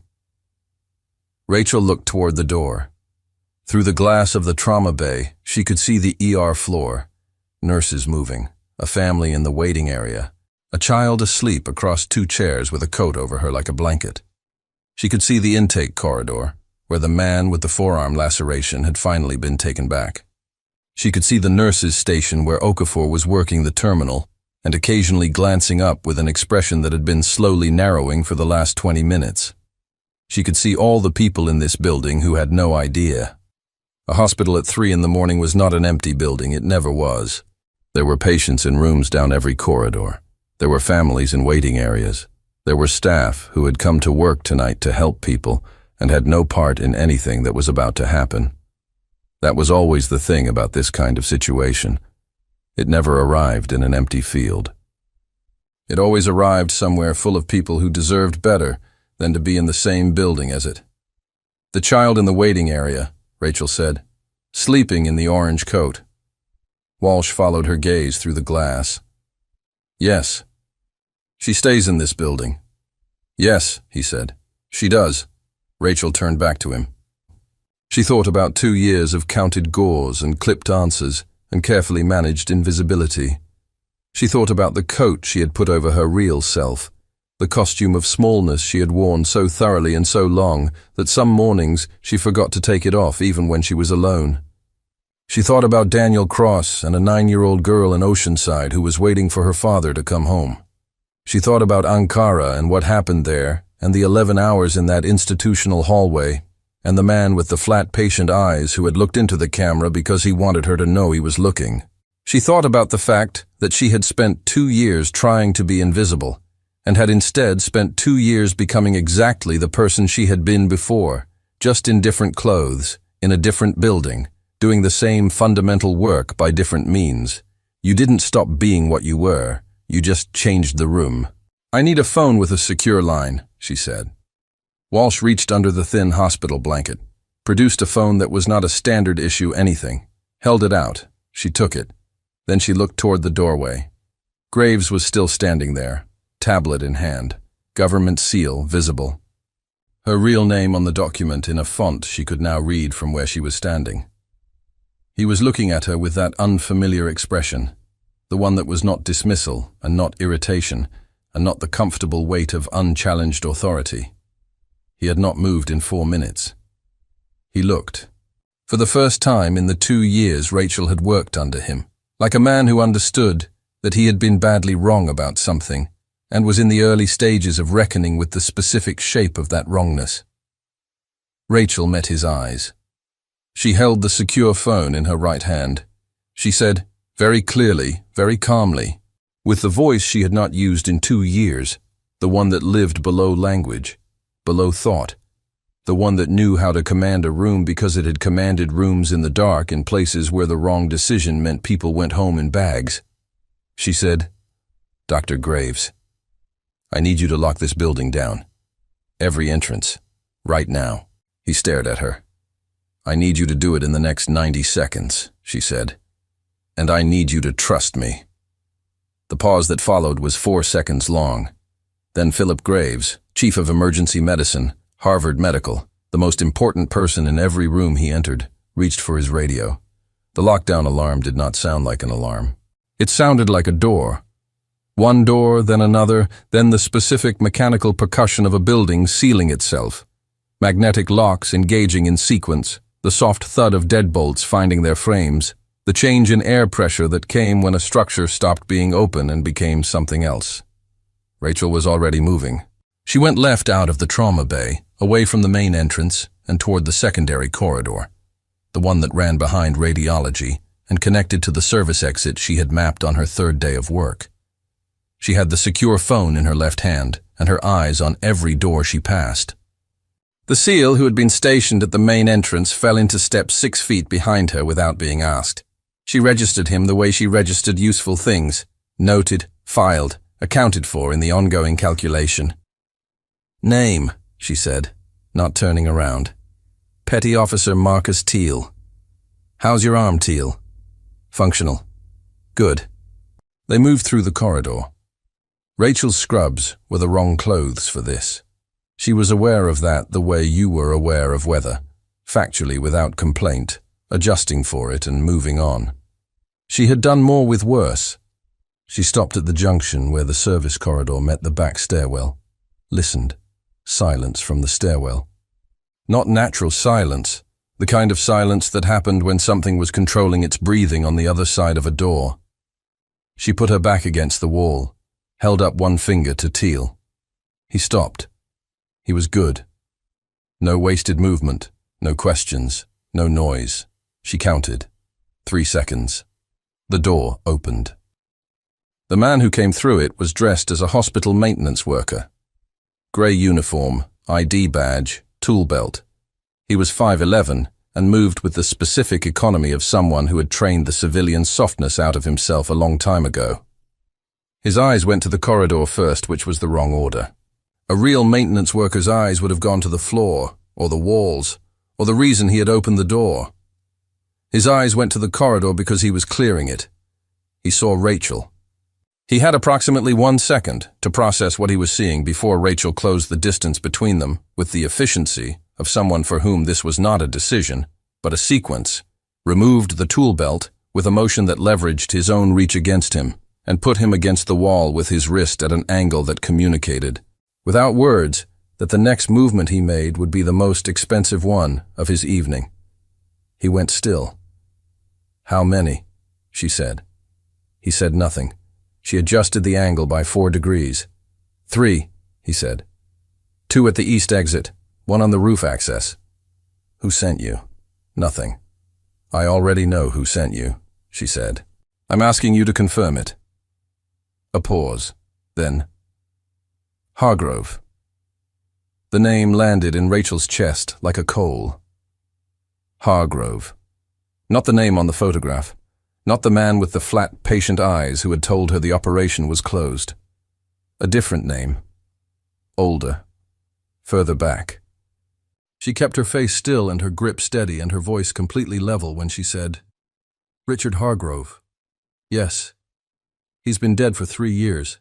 [SPEAKER 1] Rachel looked toward the door. Through the glass of the trauma bay, she could see the ER floor, nurses moving, a family in the waiting area, a child asleep across 2 chairs with a coat over her like a blanket. She could see the intake corridor, where the man with the forearm laceration had finally been taken back. She could see the nurses' station where Okafor was working the terminal and occasionally glancing up with an expression that had been slowly narrowing for the last 20 minutes. She could see all the people in this building who had no idea. A hospital at 3 in the morning was not an empty building, it never was. There were patients in rooms down every corridor. There were families in waiting areas. There were staff who had come to work tonight to help people and had no part in anything that was about to happen. That was always the thing about this kind of situation. It never arrived in an empty field. It always arrived somewhere full of people who deserved better than to be in the same building as it. The child in the waiting area, Rachel said, sleeping in the orange coat. Walsh followed her gaze through the glass. Yes. She stays in this building. Yes, he said. She does. Rachel turned back to him. She thought about 2 years of counted gauze and clipped answers and carefully managed invisibility. She thought about the coat she had put over her real self, the costume of smallness she had worn so thoroughly and so long that some mornings she forgot to take it off even when she was alone. She thought about Daniel Cross and a 9-year-old girl in Oceanside who was waiting for her father to come home. She thought about Ankara and what happened there, and the 11 hours in that institutional hallway, and the man with the flat patient eyes who had looked into the camera because he wanted her to know he was looking. She thought about the fact that she had spent 2 years trying to be invisible, and had instead spent 2 years becoming exactly the person she had been before, just in different clothes, in a different building, doing the same fundamental work by different means. You didn't stop being what you were, you just changed the room. I need a phone with a secure line, she said. Walsh reached under the thin hospital blanket, produced a phone that was not a standard issue anything, held it out. She took it. Then she looked toward the doorway. Graves was still standing there, tablet in hand, government seal visible. Her real name on the document in a font she could now read from where she was standing. He was looking at her with that unfamiliar expression, the one that was not dismissal and not irritation, and not the comfortable weight of unchallenged authority. He had not moved in 4 minutes. He looked. For the first time in the 2 years Rachel had worked under him, like a man who understood that he had been badly wrong about something and was in the early stages of reckoning with the specific shape of that wrongness. Rachel met his eyes. She held the secure phone in her right hand. She said, very clearly, very calmly, with the voice she had not used in 2 years, the one that lived below language, below thought, the one that knew how to command a room because it had commanded rooms in the dark in places where the wrong decision meant people went home in bags. She said, Dr. Graves, I need you to lock this building down. Every entrance. Right now. He stared at her. I need you to do it in the next 90 seconds, she said. And I need you to trust me. The pause that followed was 4 seconds long. Then Philip Graves, Chief of Emergency Medicine, Harvard Medical, the most important person in every room he entered, reached for his radio. The lockdown alarm did not sound like an alarm. It sounded like a door. One door, then another, then the specific mechanical percussion of a building sealing itself. Magnetic locks engaging in sequence, the soft thud of deadbolts finding their frames, the change in air pressure that came when a structure stopped being open and became something else. Rachel was already moving. She went left out of the trauma bay, away from the main entrance, and toward the secondary corridor, the one that ran behind radiology and connected to the service exit she had mapped on her 3rd day of work. She had the secure phone in her left hand and her eyes on every door she passed. The SEAL who had been stationed at the main entrance fell into step 6 feet behind her without being asked. She registered him the way she registered useful things, noted, filed, accounted for in the ongoing calculation. Name, she said, not turning around. Petty Officer Marcus Teal. How's your arm, Teal? Functional. Good. They moved through the corridor. Rachel's scrubs were the wrong clothes for this. She was aware of that the way you were aware of weather, factually without complaint, adjusting for it and moving on. She had done more with worse. She stopped at the junction where the service corridor met the back stairwell, listened. Silence from the stairwell. Not natural silence, the kind of silence that happened when something was controlling its breathing on the other side of a door. She put her back against the wall, held up one finger to Teal. He stopped. He was good. No wasted movement, no questions, no noise, She counted. 3 seconds. The door opened. The man who came through it was dressed as a hospital maintenance worker. Grey uniform, ID badge, tool belt. He was 5'11" and moved with the specific economy of someone who had trained the civilian softness out of himself a long time ago. His eyes went to the corridor first, which was the wrong order. A real maintenance worker's eyes would have gone to the floor, or the walls, or the reason he had opened the door. His eyes went to the corridor because he was clearing it. He saw Rachel. He had approximately 1 second to process what he was seeing before Rachel closed the distance between them with the efficiency of someone for whom this was not a decision, but a sequence, removed the tool belt with a motion that leveraged his own reach against him, and put him against the wall with his wrist at an angle that communicated, without words, that the next movement he made would be the most expensive one of his evening. He went still. "How many?" she said. He said nothing. She adjusted the angle by 4 degrees. 3, he said. 2 at the east exit, 1 on the roof access. "Who sent you?" "Nothing." "I already know who sent you," she said. "I'm asking you to confirm it." A pause. Then, "Hargrove." The name landed in Rachel's chest like a coal. Hargrove. Not the name on the photograph. Not the man with the flat, patient eyes who had told her the operation was closed. A different name. Older. Further back. She kept her face still and her grip steady and her voice completely level when she said, "Richard Hargrove. Yes. He's been dead for 3 years."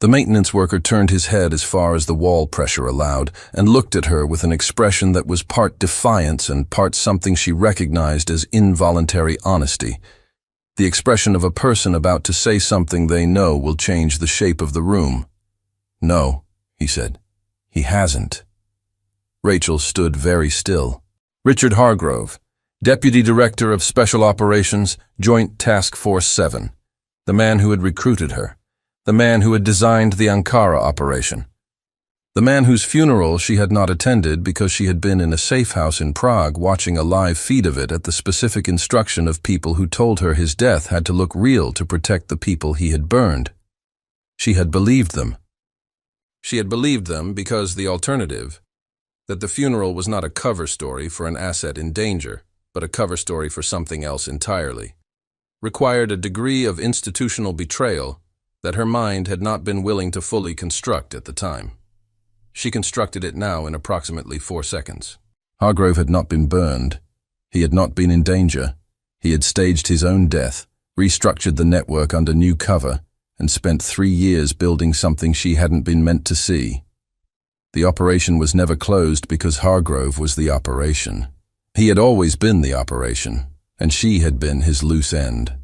[SPEAKER 1] The maintenance worker turned his head as far as the wall pressure allowed and looked at her with an expression that was part defiance and part something she recognized as involuntary honesty. The expression of a person about to say something they know will change the shape of the room. "No," he said. "He hasn't." Rachel stood very still. "Richard Hargrove, Deputy Director of Special Operations, Joint Task Force 7, the man who had recruited her, the man who had designed the Ankara operation, the man whose funeral she had not attended because she had been in a safe house in Prague watching a live feed of it at the specific instruction of people who told her his death had to look real to protect the people he had burned. She had believed them. She had believed them because the alternative, that the funeral was not a cover story for an asset in danger, but a cover story for something else entirely, required a degree of institutional betrayal that her mind had not been willing to fully construct at the time. She constructed it now in approximately 4 seconds. Hargrove had not been burned. He had not been in danger. He had staged his own death, restructured the network under new cover, and spent 3 years building something she hadn't been meant to see. The operation was never closed because Hargrove was the operation. He had always been the operation, and she had been his loose end.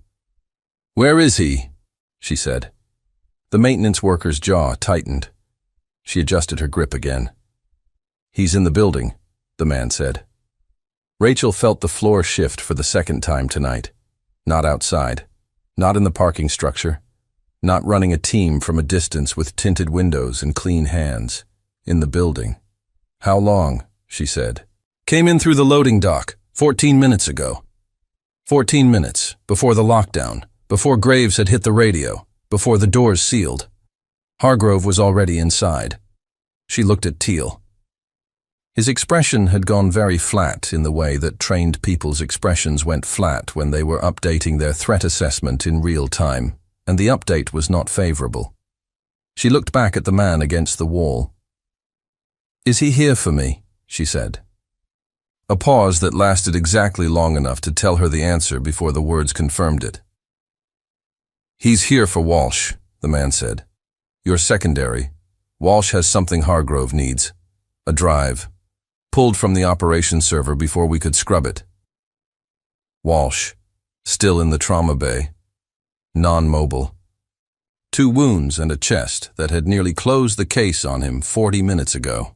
[SPEAKER 1] "Where is he?" she said. The maintenance worker's jaw tightened. She adjusted her grip again. "He's in the building," the man said. Rachel felt the floor shift for the second time tonight. Not outside. Not in the parking structure. Not running a team from a distance with tinted windows and clean hands. In the building. "How long?" she said. "Came in through the loading dock, 14 minutes ago. 14 minutes, before the lockdown, before Graves had hit the radio, before the doors sealed. Hargrove was already inside." She looked at Teal. His expression had gone very flat in the way that trained people's expressions went flat when they were updating their threat assessment in real time, and the update was not favorable. She looked back at the man against the wall. "Is he here for me?" she said. A pause that lasted exactly long enough to tell her the answer before the words confirmed it. "He's here for Walsh," the man said. "You're secondary. Walsh has something Hargrove needs. A drive. Pulled from the operations server before we could scrub it." Walsh, still in the trauma bay. Non-mobile. 2 wounds and a chest that had nearly closed the case on him 40 minutes ago.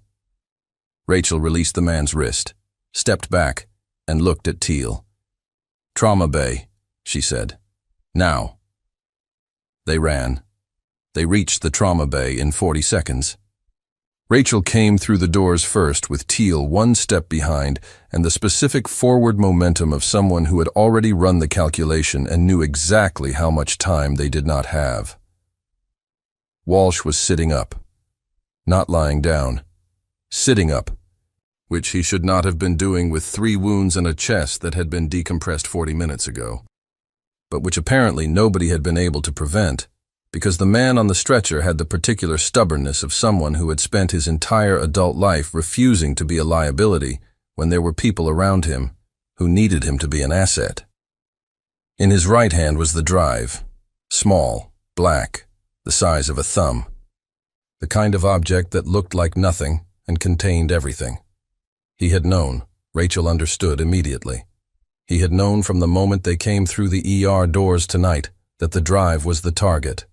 [SPEAKER 1] Rachel released the man's wrist, stepped back, and looked at Teal. "Trauma bay," she said. "Now." They ran. They reached the trauma bay in 40 seconds. Rachel came through the doors first, with Teal one step behind and the specific forward momentum of someone who had already run the calculation and knew exactly how much time they did not have. Walsh was sitting up, not lying down, sitting up, which he should not have been doing with 3 wounds and a chest that had been decompressed 40 minutes ago, but which apparently nobody had been able to prevent, because the man on the stretcher had the particular stubbornness of someone who had spent his entire adult life refusing to be a liability when there were people around him who needed him to be an asset. In his right hand was the drive, small, black, the size of a thumb, the kind of object that looked like nothing and contained everything. He had known. Rachel understood immediately. He had known from the moment they came through the ER doors tonight that the drive was the target.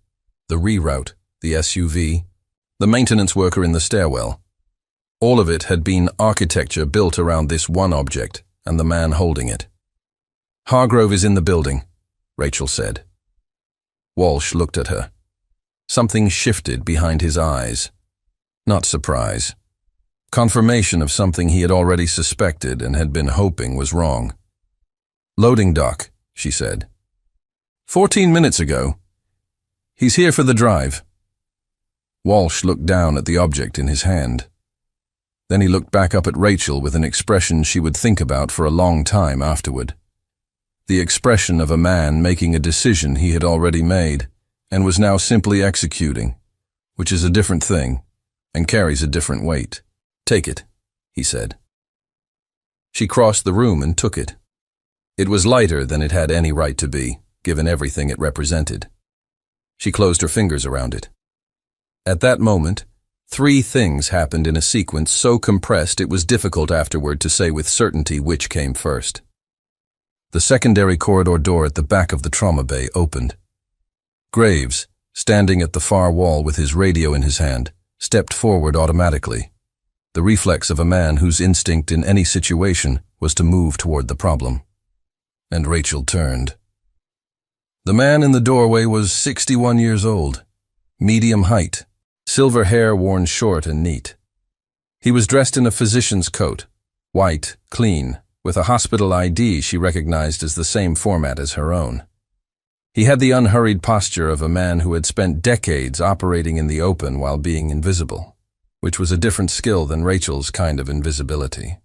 [SPEAKER 1] The reroute, the SUV, the maintenance worker in the stairwell. All of it had been architecture built around this one object and the man holding it. "Hargrove is in the building," Rachel said. Walsh looked at her. Something shifted behind his eyes. Not surprise. Confirmation of something he had already suspected and had been hoping was wrong. "Loading dock," she said. 14 minutes ago. He's here for the drive." Walsh looked down at the object in his hand. Then he looked back up at Rachel with an expression she would think about for a long time afterward. The expression of a man making a decision he had already made and was now simply executing, which is a different thing and carries a different weight. "Take it," he said. She crossed the room and took it. It was lighter than it had any right to be, given everything it represented. She closed her fingers around it. At that moment, 3 things happened in a sequence so compressed it was difficult afterward to say with certainty which came first. The secondary corridor door at the back of the trauma bay opened. Graves, standing at the far wall with his radio in his hand, stepped forward automatically, the reflex of a man whose instinct in any situation was to move toward the problem. And Rachel turned. The man in the doorway was 61 years old, medium height, silver hair worn short and neat. He was dressed in a physician's coat, white, clean, with a hospital ID she recognized as the same format as her own. He had the unhurried posture of a man who had spent decades operating in the open while being invisible, which was a different skill than Rachel's kind of invisibility.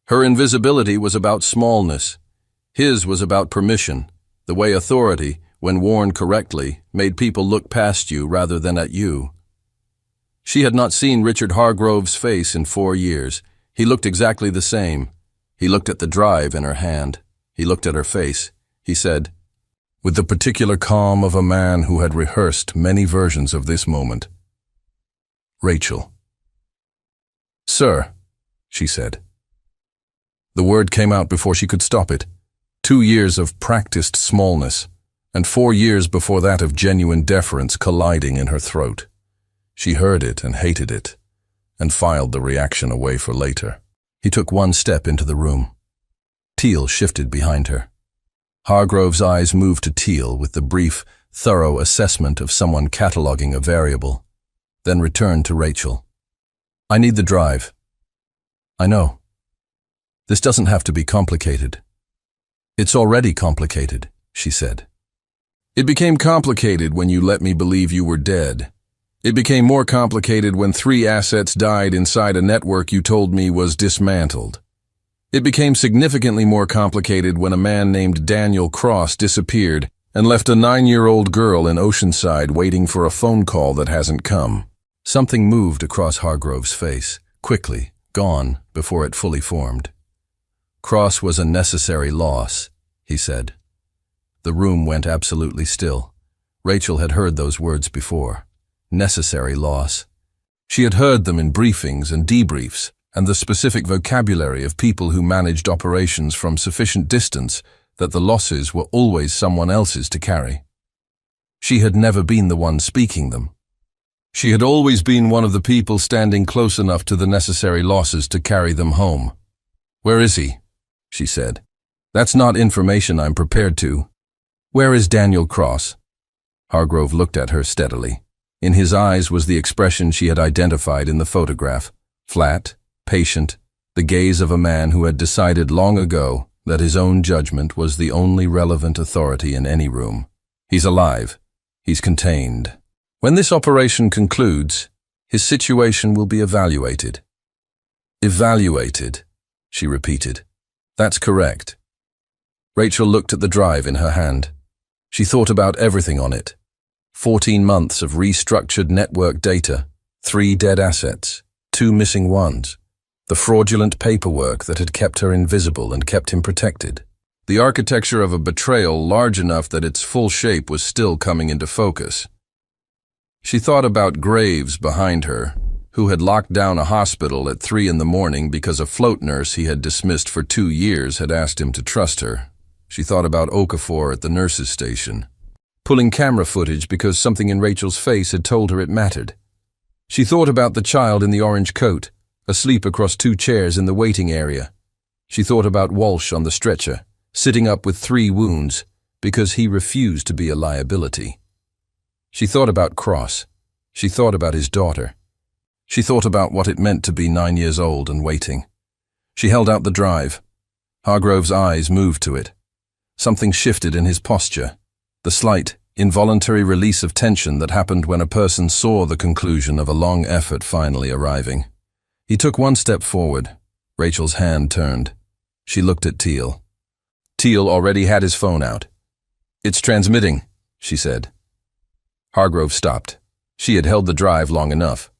[SPEAKER 1] Her invisibility was about smallness. His was about permission. The way authority, when worn correctly, made people look past you rather than at you. She had not seen Richard Hargrove's face in 4 years. He looked exactly the same. He looked at the drive in her hand. He looked at her face. He said, with the particular calm of a man who had rehearsed many versions of this moment, "Rachel." "Sir," she said. The word came out before she could stop it. 2 years of practiced smallness, and 4 years before that of genuine deference colliding in her throat. She heard it and hated it, and filed the reaction away for later. He took 1 step into the room. Teal shifted behind her. Hargrove's eyes moved to Teal with the brief, thorough assessment of someone cataloging a variable, then returned to Rachel. "I need the drive." "I know. This doesn't have to be complicated." "It's already complicated," she said. "It became complicated when you let me believe you were dead. It became more complicated when 3 assets died inside a network you told me was dismantled. It became significantly more complicated when a man named Daniel Cross disappeared and left a 9-year-old girl in Oceanside waiting for a phone call that hasn't come." Something moved across Hargrove's face, quickly, gone before it fully formed. "Cross was a necessary loss," he said. The room went absolutely still. Rachel had heard those words before. Necessary loss. She had heard them in briefings and debriefs, and the specific vocabulary of people who managed operations from sufficient distance that the losses were always someone else's to carry. She had never been the one speaking them. She had always been one of the people standing close enough to the necessary losses to carry them home. "Where is he?" she said. "That's not information I'm prepared to." "Where is Daniel Cross?" Hargrove looked at her steadily. In his eyes was the expression she had identified in the photograph, flat, patient, the gaze of a man who had decided long ago that his own judgment was the only relevant authority in any room. He's alive. He's contained. When this operation concludes, his situation will be evaluated. Evaluated, she repeated. That's correct. Rachel looked at the drive in her hand. She thought about everything on it. 14 months of restructured network data, 3 dead assets, 2 missing ones, the fraudulent paperwork that had kept her invisible and kept him protected. The architecture of a betrayal large enough that its full shape was still coming into focus. She thought about Graves behind her, who had locked down a hospital at 3 in the morning because a float nurse he had dismissed for 2 years had asked him to trust her. She thought about Okafor at the nurse's station, pulling camera footage because something in Rachel's face had told her it mattered. She thought about the child in the orange coat, asleep across 2 chairs in the waiting area. She thought about Walsh on the stretcher, sitting up with 3 wounds because he refused to be a liability. She thought about Cross. She thought about his daughter. She thought about what it meant to be 9 years old and waiting. She held out the drive. Hargrove's eyes moved to it. Something shifted in his posture, the slight, involuntary release of tension that happened when a person saw the conclusion of a long effort finally arriving. He took 1 step forward. Rachel's hand turned. She looked at Teal. Teal already had his phone out. "It's transmitting," she said. Hargrove stopped. She had held the drive long enough.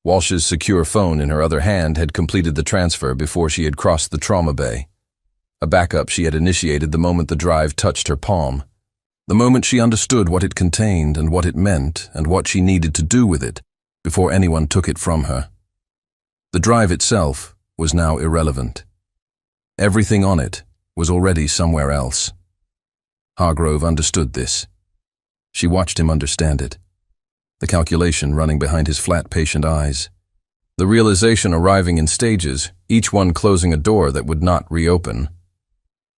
[SPEAKER 1] Walsh's secure phone in her other hand had completed the transfer before she had crossed the trauma bay. A backup she had initiated the moment the drive touched her palm. The moment she understood what it contained and what it meant and what she needed to do with it before anyone took it from her. The drive itself was now irrelevant. Everything on it was already somewhere else. Hargrove understood this. She watched him understand it. The calculation running behind his flat, patient eyes. The realization arriving in stages, each one closing a door that would not reopen.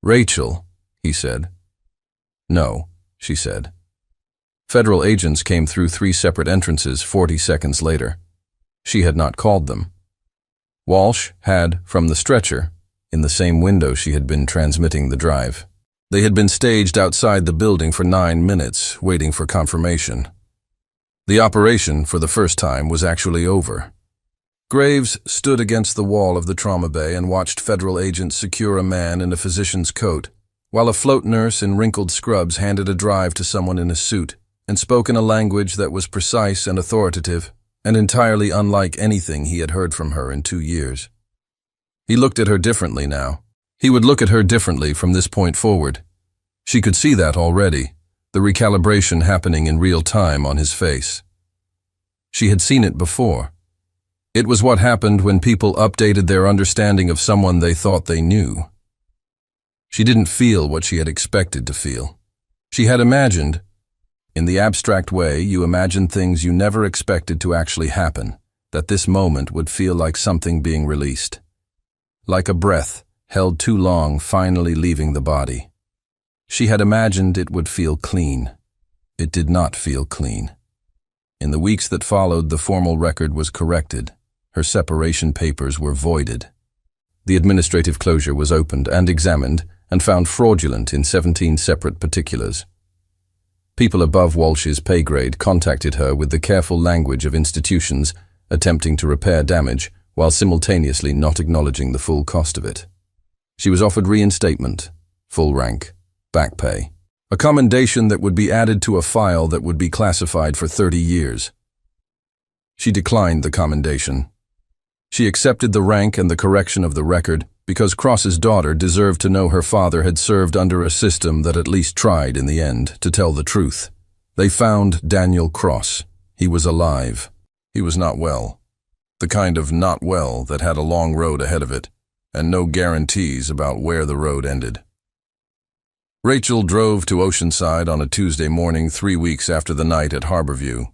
[SPEAKER 1] "Rachel," he said. "No," she said. Federal agents came through 3 separate entrances 40 seconds later. She had not called them. Walsh had, from the stretcher, in the same window she had been transmitting the drive. They had been staged outside the building for 9 minutes, waiting for confirmation. The operation, for the first time, was actually over. Graves stood against the wall of the trauma bay and watched federal agents secure a man in a physician's coat, while a float nurse in wrinkled scrubs handed a drive to someone in a suit and spoke in a language that was precise and authoritative and entirely unlike anything he had heard from her in 2 years. He looked at her differently now. He would look at her differently from this point forward. She could see that already, the recalibration happening in real time on his face. She had seen it before. It was what happened when people updated their understanding of someone they thought they knew. She didn't feel what she had expected to feel. She had imagined, in the abstract way you imagine things you never expected to actually happen, that this moment would feel like something being released. Like a breath held too long finally leaving the body. She had imagined it would feel clean. It did not feel clean. In the weeks that followed, the formal record was corrected. Her separation papers were voided. The administrative closure was opened and examined and found fraudulent in 17 separate particulars. People above Walsh's pay grade contacted her with the careful language of institutions attempting to repair damage while simultaneously not acknowledging the full cost of it. She was offered reinstatement, full rank, back pay, a commendation that would be added to a file that would be classified for 30 years. She declined the commendation. She accepted the rank and the correction of the record because Cross's daughter deserved to know her father had served under a system that at least tried in the end to tell the truth. They found Daniel Cross. He was alive. He was not well. The kind of not well that had a long road ahead of it and no guarantees about where the road ended. Rachel drove to Oceanside on a Tuesday morning 3 weeks after the night at Harborview.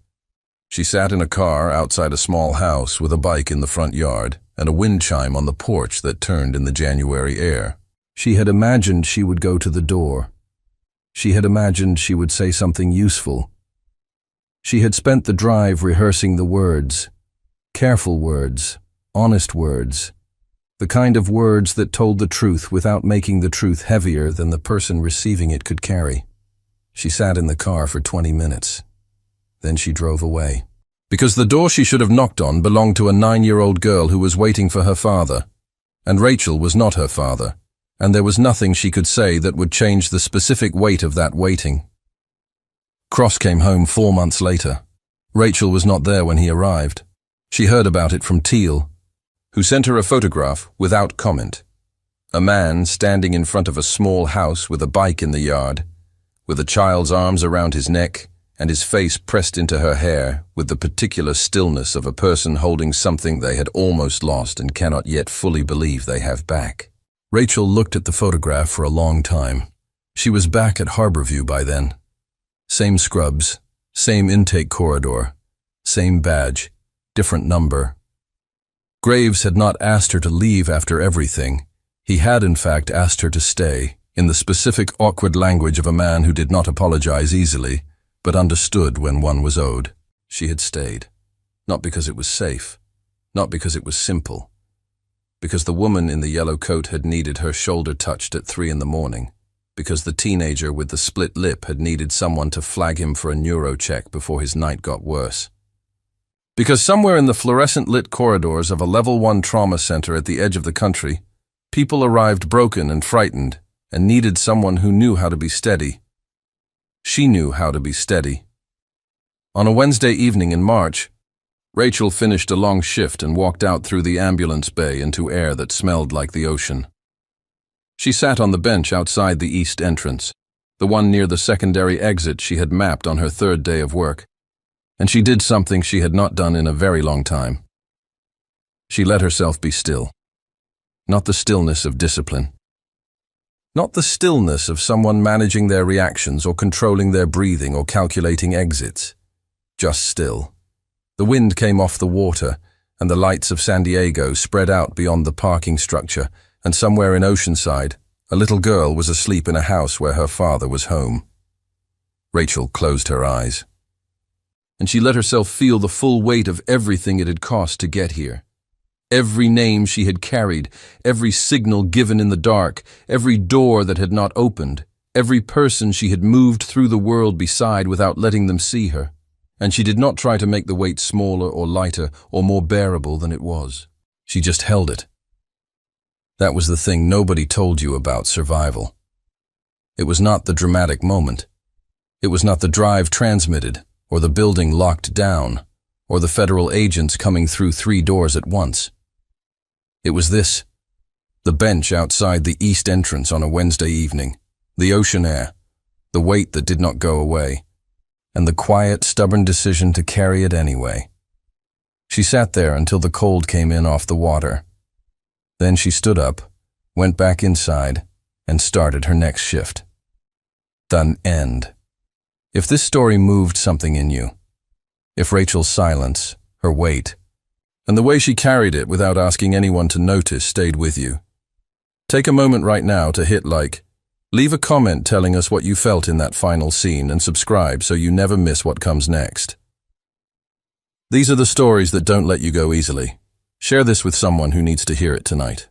[SPEAKER 1] She sat in a car outside a small house with a bike in the front yard and a wind chime on the porch that turned in the January air. She had imagined she would go to the door. She had imagined she would say something useful. She had spent the drive rehearsing the words, careful words, honest words, the kind of words that told the truth without making the truth heavier than the person receiving it could carry. She sat in the car for 20 minutes. Then she drove away. Because the door she should have knocked on belonged to a 9-year-old girl who was waiting for her father. And Rachel was not her father, and there was nothing she could say that would change the specific weight of that waiting. Cross came home 4 months later. Rachel was not there when he arrived. She heard about it from Teal, who sent her a photograph without comment. A man standing in front of a small house with a bike in the yard, with a child's arms around his neck and his face pressed into her hair with the particular stillness of a person holding something they had almost lost and cannot yet fully believe they have back. Rachel looked at the photograph for a long time. She was back at Harborview by then. Same scrubs, same intake corridor, same badge, different number. Graves had not asked her to leave after everything. He had in fact asked her to stay, in the specific awkward language of a man who did not apologize easily, but understood when one was owed. She had stayed. Not because it was safe, not because it was simple, because the woman in the yellow coat had needed her shoulder touched at 3 a.m, because the teenager with the split lip had needed someone to flag him for a neuro check before his night got worse. Because somewhere in the fluorescent-lit corridors of a level 1 trauma center at the edge of the country, people arrived broken and frightened and needed someone who knew how to be steady. She knew how to be steady. On a Wednesday evening in March, Rachel finished a long shift and walked out through the ambulance bay into air that smelled like the ocean. She sat on the bench outside the east entrance, the one near the secondary exit she had mapped on her 3rd day of work, and she did something she had not done in a very long time. She let herself be still. Not the stillness of discipline. Not the stillness of someone managing their reactions or controlling their breathing or calculating exits. Just still. The wind came off the water, and the lights of San Diego spread out beyond the parking structure, and somewhere in Oceanside, a little girl was asleep in a house where her father was home. Rachel closed her eyes. And she let herself feel the full weight of everything it had cost to get here. Every name she had carried, every signal given in the dark, every door that had not opened, every person she had moved through the world beside without letting them see her. And she did not try to make the weight smaller or lighter or more bearable than it was. She just held it. That was the thing nobody told you about survival. It was not the dramatic moment. It was not the drive transmitted, or the building locked down, or the federal agents coming through 3 doors at once. It was this: the bench outside the east entrance on a Wednesday evening, the ocean air, the weight that did not go away, and the quiet, stubborn decision to carry it anyway. She sat there until the cold came in off the water. Then she stood up, went back inside, and started her next shift. Done end. If this story moved something in you, if Rachel's silence, her weight, and the way she carried it without asking anyone to notice stayed with you, take a moment right now to hit like, leave a comment telling us what you felt in that final scene, and subscribe so you never miss what comes next. These are the stories that don't let you go easily. Share this with someone who needs to hear it tonight.